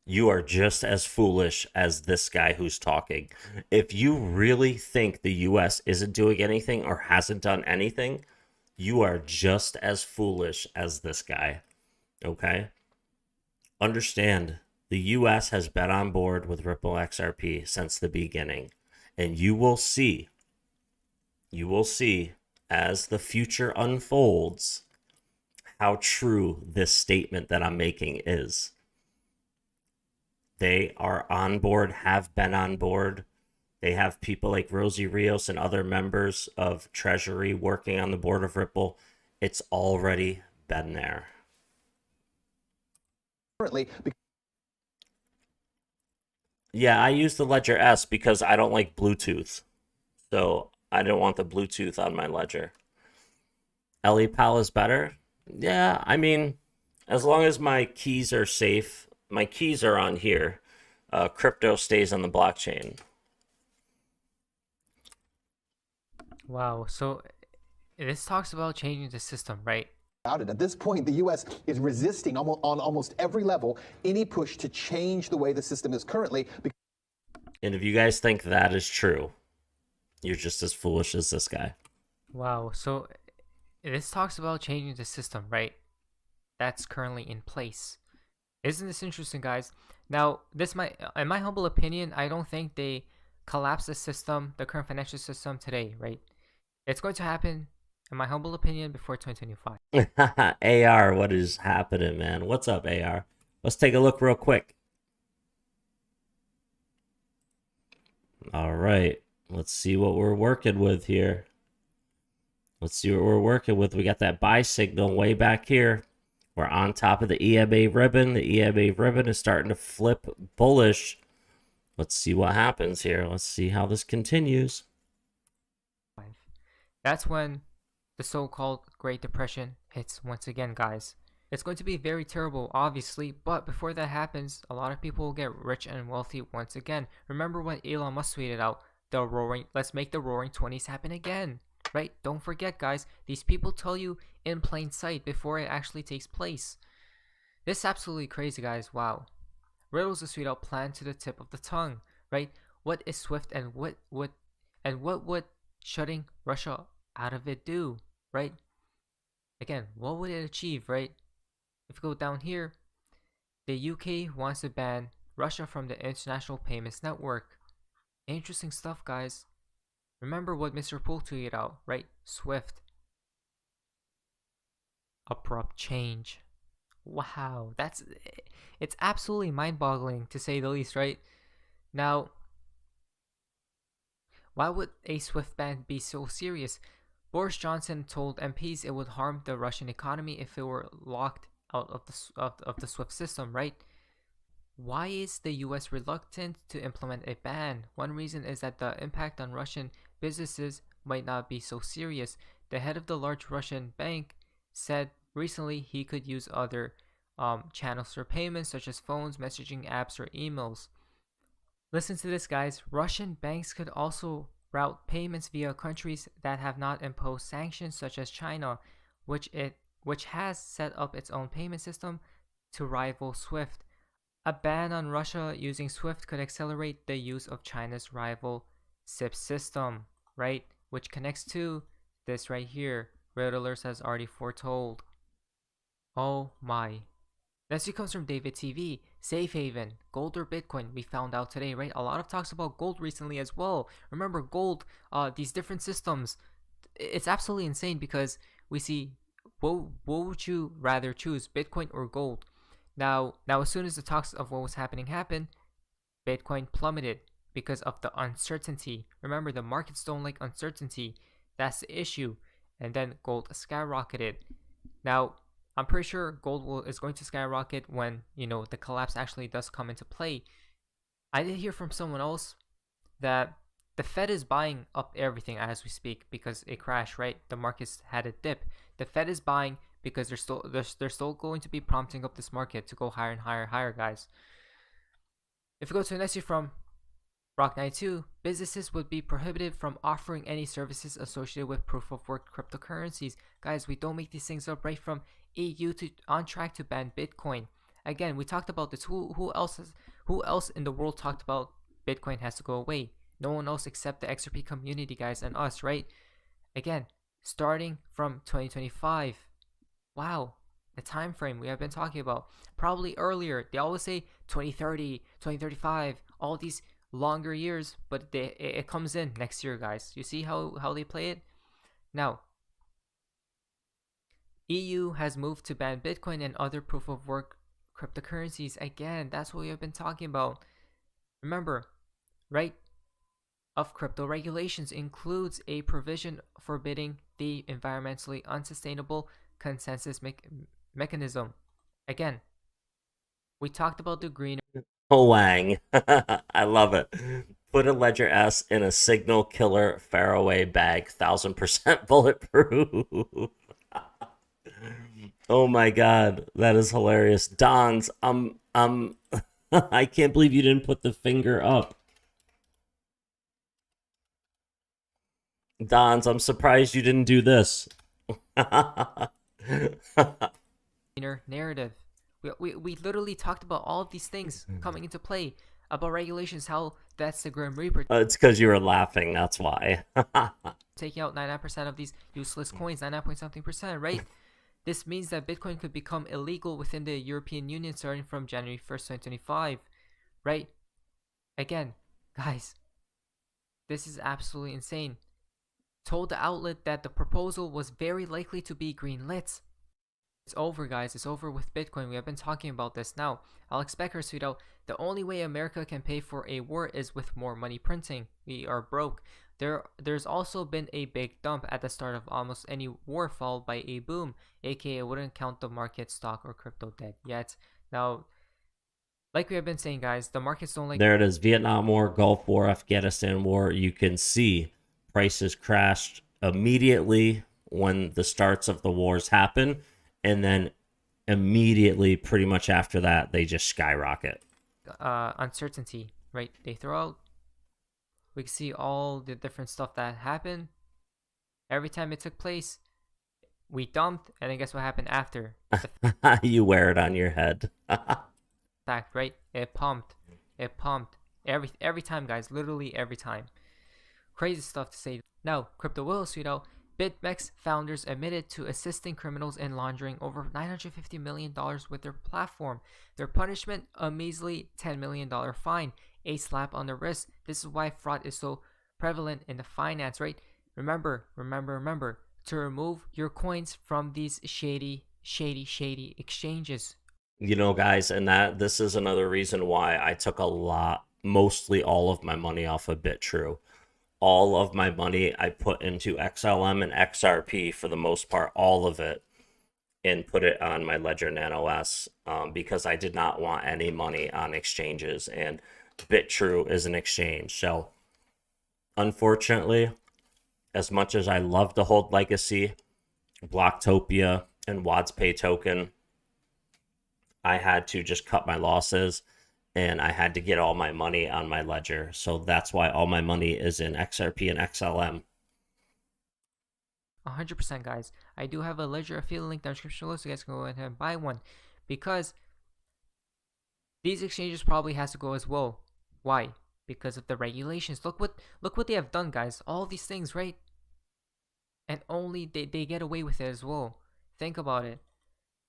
you are just as foolish as this guy who's talking. If you really think the U.S. isn't doing anything or hasn't done anything, you are just as foolish as this guy, okay? Understand, the U.S. has been on board with Ripple XRP since the beginning, and you will see as the future unfolds how true this statement that I'm making is. They are on board, have been on board. They have people like Rosie Rios and other members of Treasury working on the board of Ripple. It's already been there. Currently, yeah, I use the Ledger S because I don't like Bluetooth. So I don't want the Bluetooth on my Ledger. LEPAL is better? Yeah, I mean, as long as my keys are safe, my keys are on here. Crypto stays on the blockchain. Wow, so this talks about changing the system, right? At this point, the U.S. is resisting on almost every level any push to change the way the system is currently. And if you guys think that is true, you're just as foolish as this guy. Wow, so this talks about changing the system, right? That's currently in place. Isn't this interesting, guys? Now, in my humble opinion, I don't think they collapse the system, the current financial system today, right? It's going to happen, in my humble opinion, before 2025. AR, what is happening, man? What's up, AR? Let's take a look real quick. All right, let's see what we're working with here. Let's see what we're working with. We got that buy signal way back here. We're on top of the EMA ribbon. The EMA ribbon is starting to flip bullish. Let's see what happens here. Let's see how this continues. That's when the so-called Great Depression hits once again, guys. It's going to be very terrible, obviously, but before that happens, a lot of people will get rich and wealthy once again. Remember when Elon Musk tweeted out, let's make the roaring 20s happen again, right? Don't forget, guys, these people tell you in plain sight before it actually takes place. This is absolutely crazy, guys. Wow. Riddles is tweet out plan to the tip of the tongue, right? What is SWIFT and what would shutting Russia out of it do, right? Again, what would it achieve, right? If you go down here, the UK wants to ban Russia from the International Payments Network. Interesting stuff, guys. Remember what Mr. Poole tweeted out, right? SWIFT. Abrupt change. Wow, it's absolutely mind-boggling to say the least, right? Now, why would a SWIFT ban be so serious? Boris Johnson told MPs it would harm the Russian economy if it were locked out of the SWIFT system, right? Why is the US reluctant to implement a ban? One reason is that the impact on Russian businesses might not be so serious. The head of the large Russian bank said recently he could use other channels for payments such as phones, messaging apps, or emails. Listen to this, guys. Russian banks could also route payments via countries that have not imposed sanctions, such as China, which has set up its own payment system to rival SWIFT. A ban on Russia using SWIFT could accelerate the use of China's rival SIP system, right? Which connects to this right here. Red Alerts has already foretold. Oh my. Next one comes from David TV. Safe haven, gold or Bitcoin? We found out today, right? A lot of talks about gold recently as well. Remember gold, these different systems. It's absolutely insane because we see what would you rather choose, Bitcoin or gold? Now as soon as the talks of what was happening happened, Bitcoin plummeted because of the uncertainty. Remember, the markets don't like uncertainty. That's the issue. And then gold skyrocketed. Now, I'm pretty sure gold is going to skyrocket when, the collapse actually does come into play. I did hear from someone else that the Fed is buying up everything as we speak because it crashed, right? The markets had a dip. The Fed is buying because they're still going to be prompting up this market to go higher and higher, guys. If we go to the next one from Rock92, businesses would be prohibited from offering any services associated with proof of work cryptocurrencies. Guys, we don't make these things up, right? From EU to on track to ban Bitcoin. Again, we talked about this. Who else in the world talked about Bitcoin has to go away? No one else except the XRP community, guys, and us, right? Again, starting from 2025. Wow, the time frame we have been talking about. Probably earlier. They always say 2030, 2035, all these longer years, but it comes in next year, guys. You see how they play it? Now, EU has moved to ban Bitcoin and other proof of work cryptocurrencies. Again, that's what we have been talking about. Remember, right? Of crypto regulations includes a provision forbidding the environmentally unsustainable consensus mechanism. Again, we talked about the green. Oh, Wang. I love it. Put a Ledger S in a Signal Killer Faraway bag, 1000% bulletproof. Oh my god, that is hilarious. Dons, I can't believe you didn't put the finger up. Dons, I'm surprised you didn't do this. Narrative. We literally talked about all of these things coming into play, about regulations, how that's the Grim Reaper. It's because you were laughing, that's why. Taking out 99% of these useless coins, 99.something%, right? This means that Bitcoin could become illegal within the European Union starting from January 1st, 2025, right? Again, guys, this is absolutely insane. Told the outlet that the proposal was very likely to be greenlit. It's over, guys. It's over with Bitcoin. We have been talking about this now. Alex Becker tweeted out, the only way America can pay for a war is with more money printing. We are broke. There's also been a big dump at the start of almost any war, followed by a boom, aka wouldn't count the market, stock, or crypto dead yet. Now, like we have been saying, guys, the markets don't like... There it is. Vietnam War, Gulf War, Afghanistan War. You can see prices crashed immediately when the starts of the wars happen, and then immediately, pretty much after that, they just skyrocket. Uncertainty, right? They throw out. We can see all the different stuff that happened. Every time it took place, we dumped, and then guess what happened after? You wear it on your head. Fact, right? It pumped. It pumped. Every time, guys. Literally every time. Crazy stuff to say. Now, Crypto Will sweet out. BitMEX founders admitted to assisting criminals in laundering over $950 million with their platform. Their punishment, a measly $10 million fine, a slap on the wrist. This is why fraud is so prevalent in the finance, right? Remember, to remove your coins from these shady exchanges. You know, guys, and this is another reason why I took mostly all of my money off of BitTrue. All of my money I put into XLM and XRP for the most part, all of it, and put it on my Ledger Nano S because I did not want any money on exchanges, and BitTrue is an exchange. So, unfortunately, as much as I love to hold Legacy, Blocktopia, and WadsPay token, I had to just cut my losses. And I had to get all my money on my ledger. So that's why all my money is in XRP and XLM. 100%, guys. I do have a Ledger affiliate link down in the description below, so you guys can go ahead and buy one. Because these exchanges probably has to go as well. Why? Because of the regulations. Look what they have done, guys. All these things, right? And only they get away with it as well. Think about it.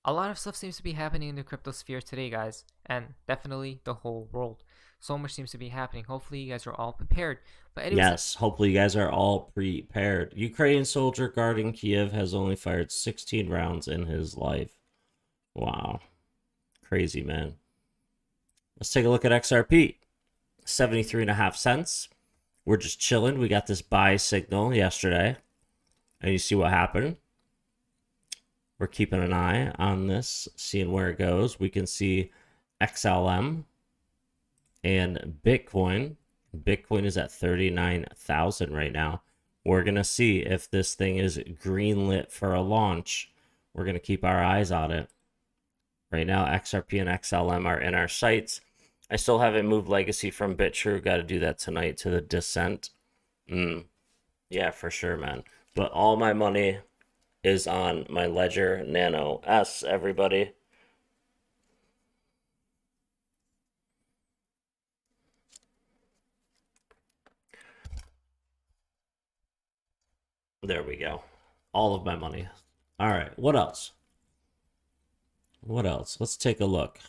A lot of stuff seems to be happening in the crypto sphere today, guys, and definitely the whole world. So much seems to be happening. Hopefully, you guys are all prepared. But anyways, yes, hopefully you guys are all prepared. Ukrainian soldier guarding Kiev has only fired 16 rounds in his life. Wow. Crazy, man. Let's take a look at XRP. 73.5 cents. We're just chilling. We got this buy signal yesterday. And you see what happened. We're keeping an eye on this, seeing where it goes. We can see XLM and Bitcoin. Bitcoin is at 39,000 right now. We're going to see if this thing is greenlit for a launch. We're going to keep our eyes on it. Right now, XRP and XLM are in our sights. I still haven't moved Legacy from BitTrue. Got to do that tonight to the Descent. Yeah, for sure, man. But all my money is on my Ledger Nano S, everybody. There we go. All of my money. All right, what else? What else? Let's take a look.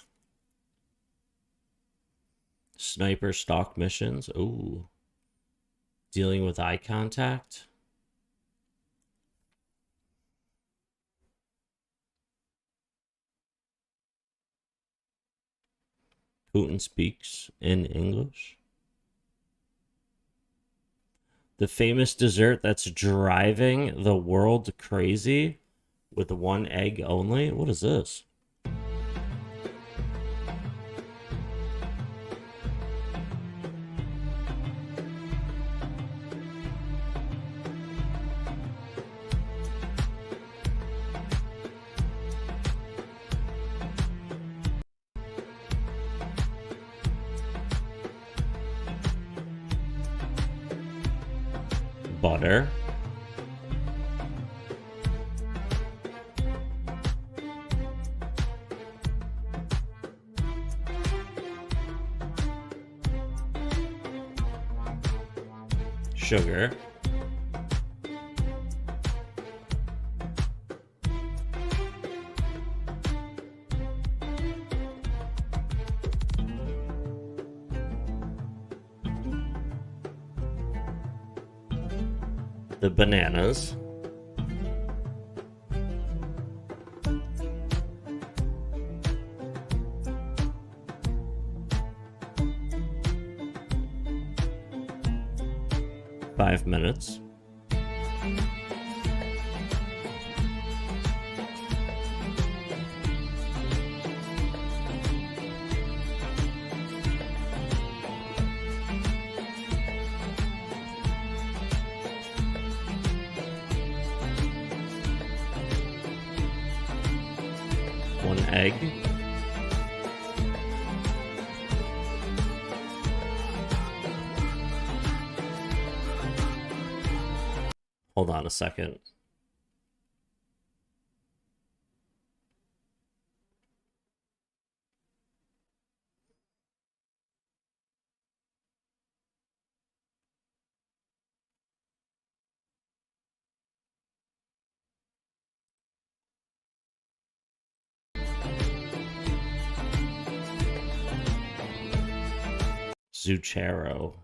Sniper stock missions. Ooh. Dealing with eye contact. Putin speaks in English. The famous dessert that's driving the world crazy with one egg only. What is this? Butter. Sugar. The bananas. Five minutes. Egg. Hold on a second. Zucchero.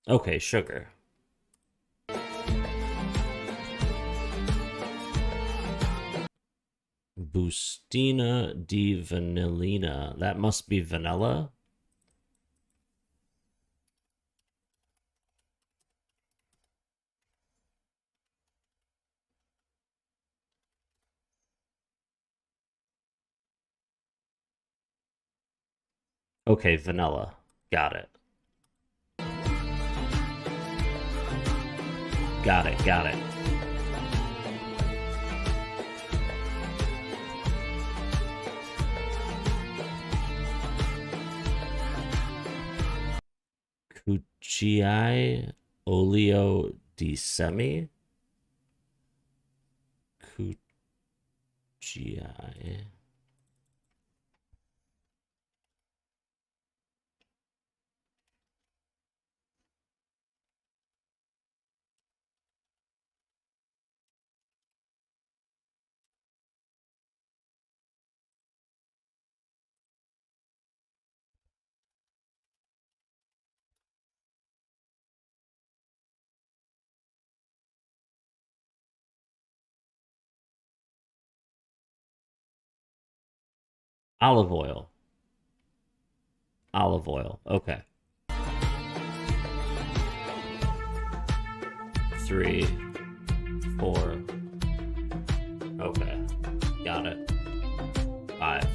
Okay, sugar. Bustina di Vanillina. That must be vanilla. Okay, vanilla. Got it. Got it, got it. Cucciai olio di semi. Cucciai. Olive oil. Olive oil. Okay. 3, 4. Okay. Got it. 5.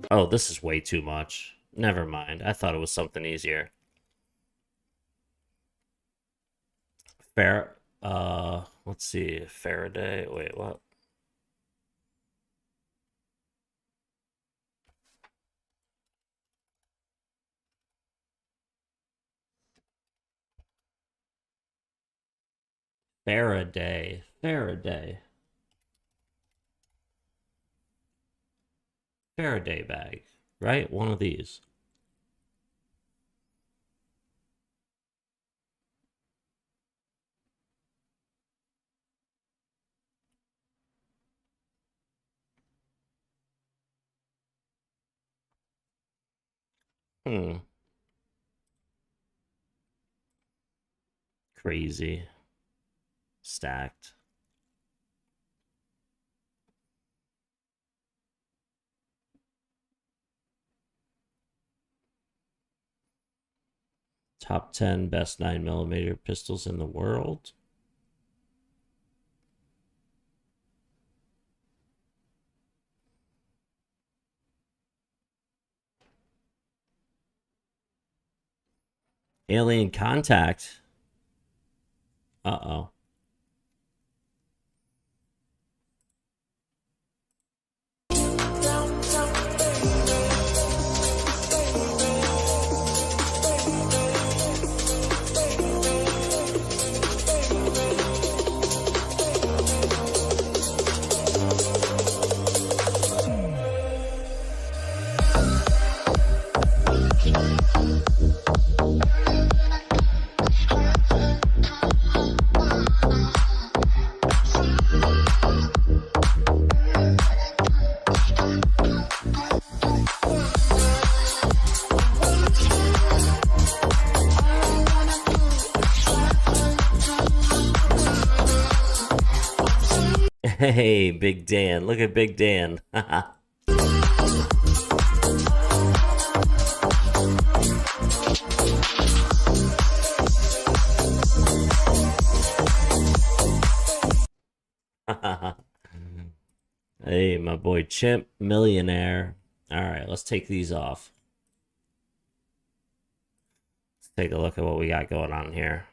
Oh, this is way too much. Never mind. I thought it was something easier. Let's see. Faraday. Wait, what? Faraday. Faraday. Faraday bag, right? One of these. Crazy. Stacked. Top 10 best 9mm pistols in the world. Alien Contact. Uh-oh. Hey, Big Dan. Look at Big Dan. Hey, my boy Chimp Millionaire. All right, let's take these off. Let's take a look at what we got going on here.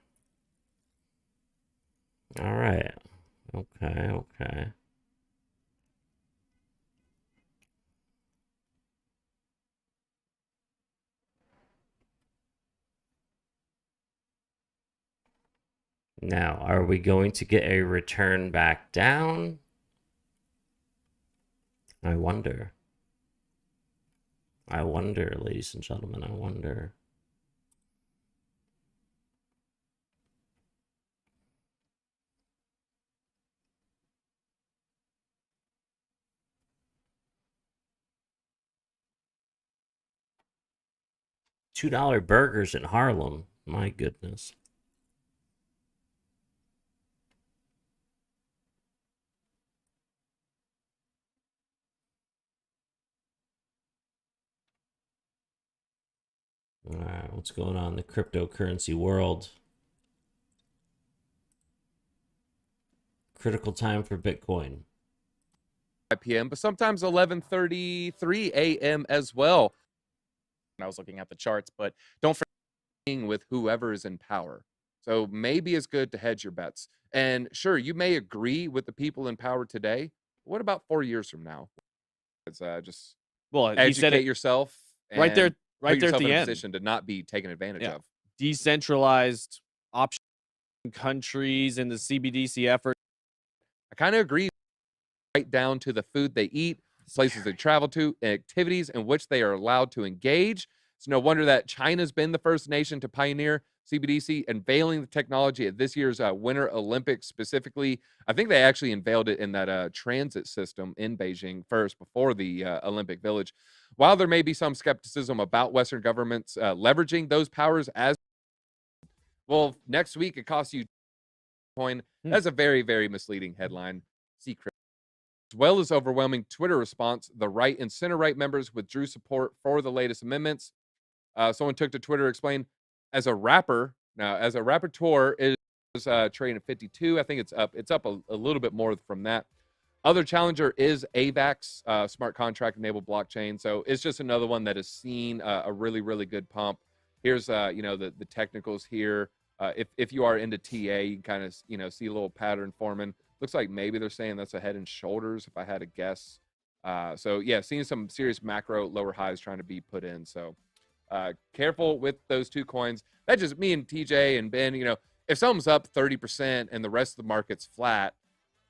All right. Okay, okay. Now, are we going to get a return back down? I wonder. I wonder, ladies and gentlemen, I wonder. $2 burgers in Harlem. My goodness. All right, what's going on in the cryptocurrency world? Critical time for Bitcoin. 5 p.m., but sometimes 11:33 a.m. as well. And I was looking at the charts, but don't forget with whoever is in power. So maybe it's good to hedge your bets. And sure, you may agree with the people in power today. What about 4 years from now? It's just he said educate it yourself right there, and right put there at yourself the in a end. position to not be taken advantage of. Decentralized option countries in the CBDC effort. I kind of agree, right down to the food they eat, places they travel to, and activities in which they are allowed to engage. It's no wonder that China's been the first nation to pioneer CBDC, unveiling the technology at this year's Winter Olympics specifically. I think they actually unveiled it in that transit system in Beijing first before the Olympic Village. While there may be some skepticism about Western governments leveraging those powers as well, next week it costs you coin. That's a very, very misleading headline. Secret. As well as overwhelming Twitter response, the right and center-right members withdrew support for the latest amendments. Someone took to Twitter to explain, as a rapper, now as a rapporteur, it is trading at 52. I think it's up a little bit more from that. Other challenger is AVAX, smart contract enabled blockchain. So it's just another one that has seen a really, really good pump. Here's the technicals here. If you are into TA, you can kind of see a little pattern forming. Looks like maybe they're saying that's a Head and Shoulders, if I had to guess. So yeah, seeing some serious macro lower highs trying to be put in. So careful with those two coins. That's just me and TJ and Ben. If something's up 30% and the rest of the market's flat,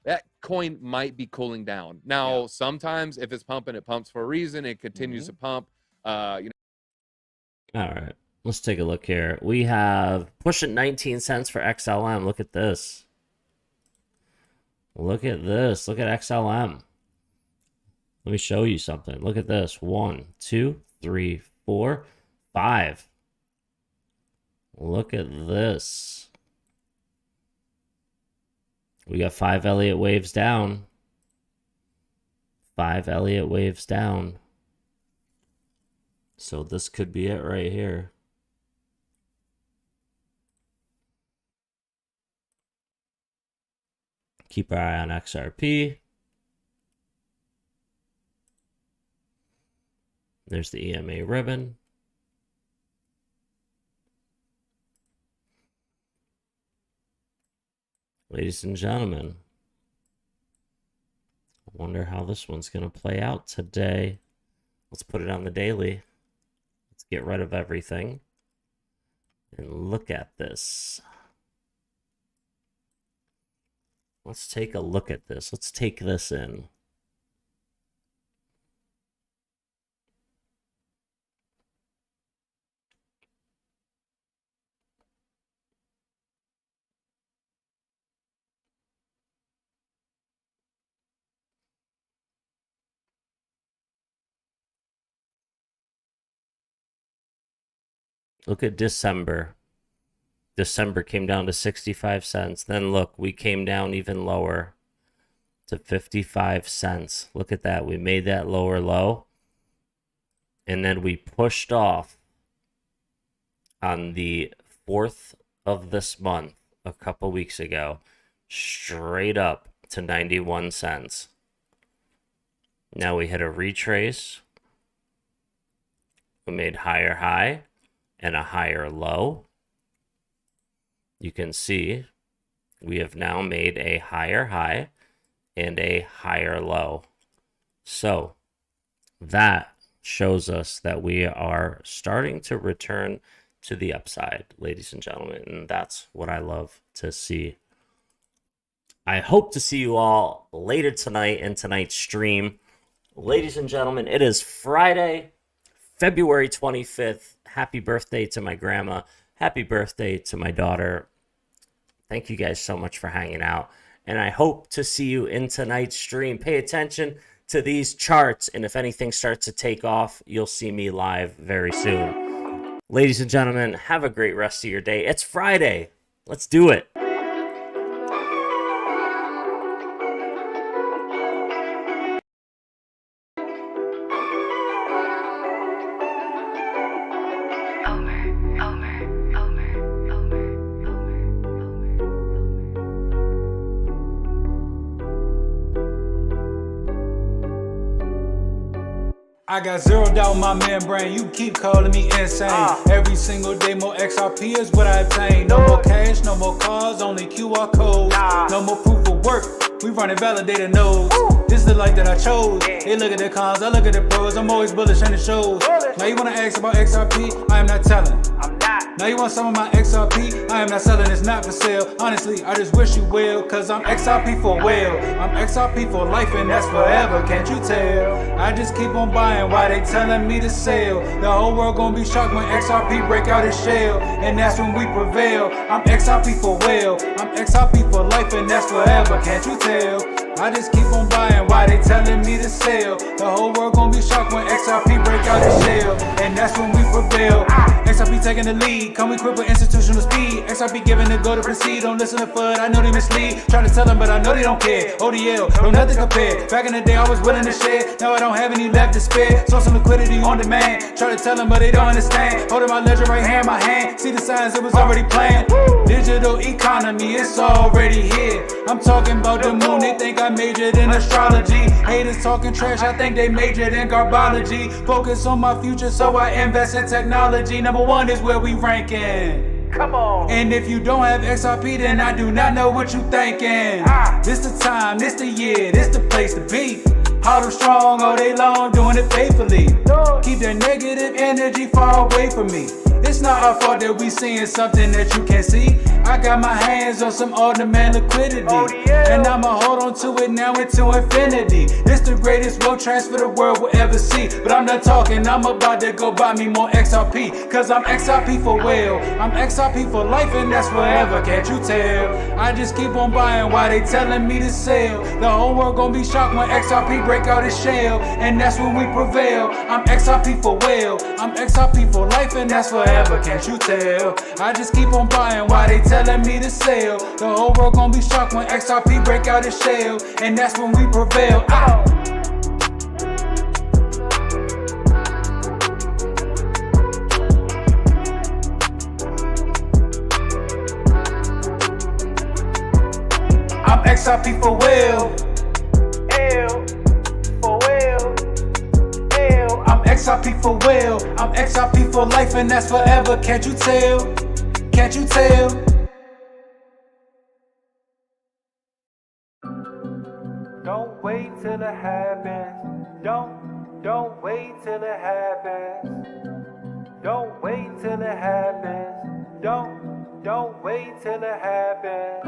that coin might be cooling down. Now, sometimes if it's pumping, it pumps for a reason. It continues to pump. All right, let's take a look here. We have pushing 19 cents for XLM. Look at this. Look at this. Look at XLM. Let me show you something. Look at this. 1, 2, 3, 4, 5. Look at this. We got 5 Elliott waves down. 5 Elliott waves down. So this could be it right here. Keep our eye on XRP. There's the EMA ribbon. Ladies and gentlemen, I wonder how this one's going to play out today. Let's put it on the daily. Let's get rid of everything. And look at this. Let's take a look at this. Let's take this in. Look at December. December came down to 65 cents. Then look, we came down even lower to 55 cents. Look at that. We made that lower low. And then we pushed off on the 4th of this month, a couple weeks ago, straight up to 91 cents. Now we hit a retrace. We made higher high and a higher low. You can see we have now made a higher high and a higher low. So that shows us that we are starting to return to the upside, ladies and gentlemen, and that's what I love to see. I hope to see you all later tonight in tonight's stream. Ladies and gentlemen, it is Friday, February 25th. Happy birthday to my grandma. Happy birthday to my daughter. Thank you guys so much for hanging out, and I hope to see you in tonight's stream. Pay attention to these charts, and if anything starts to take off, you'll see me live very soon. Ladies and gentlemen, have a great rest of your day. It's Friday. Let's do it. I got zeroed out my membrane, you keep calling me insane. Every single day more XRP is what I obtain. No more cash, no more cars, only QR codes. No more proof of work, we running validated nodes. This is the life that I chose. They look at the cons, I look at the pros. I'm always bullish and it shows. Now you wanna ask about XRP, I am not telling. Now you want some of my XRP, I am not selling, it's not for sale. Honestly, I just wish you well, cause I'm XRP for well. I'm XRP for life and that's forever, can't you tell? I just keep on buying while they telling me to sell. The whole world gonna be shocked when XRP break out its shell, and that's when we prevail. I'm XRP for well, I'm XRP for life and that's forever, can't you tell? I just keep on buying while they telling me to sell. The whole world gonna be shocked when XRP break out its shell, and that's when we prevail. XRP taking the lead, come equipped with institutional speed. XRP giving the go to proceed, don't listen to FUD, I know they mislead. Try to tell them but I know they don't care. ODL, no nothing compared. Back in the day I was willing to share, now I don't have any left to spare. Source some liquidity on demand, try to tell them but they don't understand. Holding my ledger right here in my hand, see the signs it was already planned. Digital economy, it's already here. I'm talking about the moon, they think I majored in astrology. Haters talking trash, I think they majored in garbology. Focus on my future, so I invest in technology. Number one is where we ranking. Come on. And if you don't have XRP, then I do not know what you thinking. This the time, this the year, this the place to be. Hard and strong all day long, doing it faithfully. Keep that negative energy far away from me. It's not our fault that we seeing something that you can't see. I got my hands on some on-demand liquidity, and I'ma hold on to it now into infinity. This the greatest wealth transfer the world will ever see. But I'm not talking, I'm about to go buy me more XRP, cause I'm XRP for well, I'm XRP for life and that's forever, can't you tell? I just keep on buying while they telling me to sell. The whole world gonna be shocked when XRP break out its shell, and that's when we prevail. I'm XRP for well, I'm XRP for life and that's forever, can't you tell? I just keep on buying while they telling me to sell. The whole world gonna be shocked when XRP break out its shell, and that's when we prevail. I'm XRP for well, for well. I'm XRP for well, I'm XRP for life and that's forever, can't you tell? Can't you tell? Don't wait till it happens. Don't wait till it happens. Don't wait till it happens. Don't wait till it happens.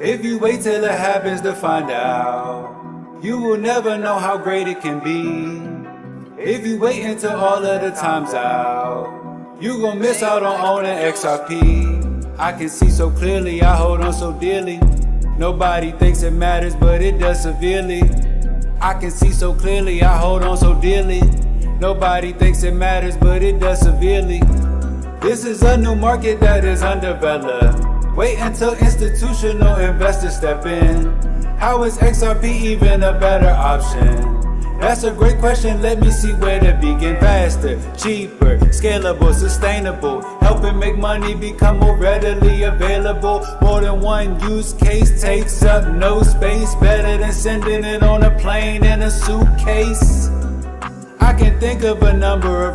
If you wait till it happens to find out, you will never know how great it can be. If you wait until all of the time's out, you gon' miss out on owning XRP. I can see so clearly, I hold on so dearly. Nobody thinks it matters, but it does severely. I can see so clearly, I hold on so dearly. Nobody thinks it matters, but it does severely. This is a new market that is undeveloped. Wait until institutional investors step in. How is XRP even a better option? That's a great question, let me see where to begin. Faster, cheaper, scalable, sustainable, helping make money become more readily available. More than one use case takes up no space, better than sending it on a plane in a suitcase. I can think of a number of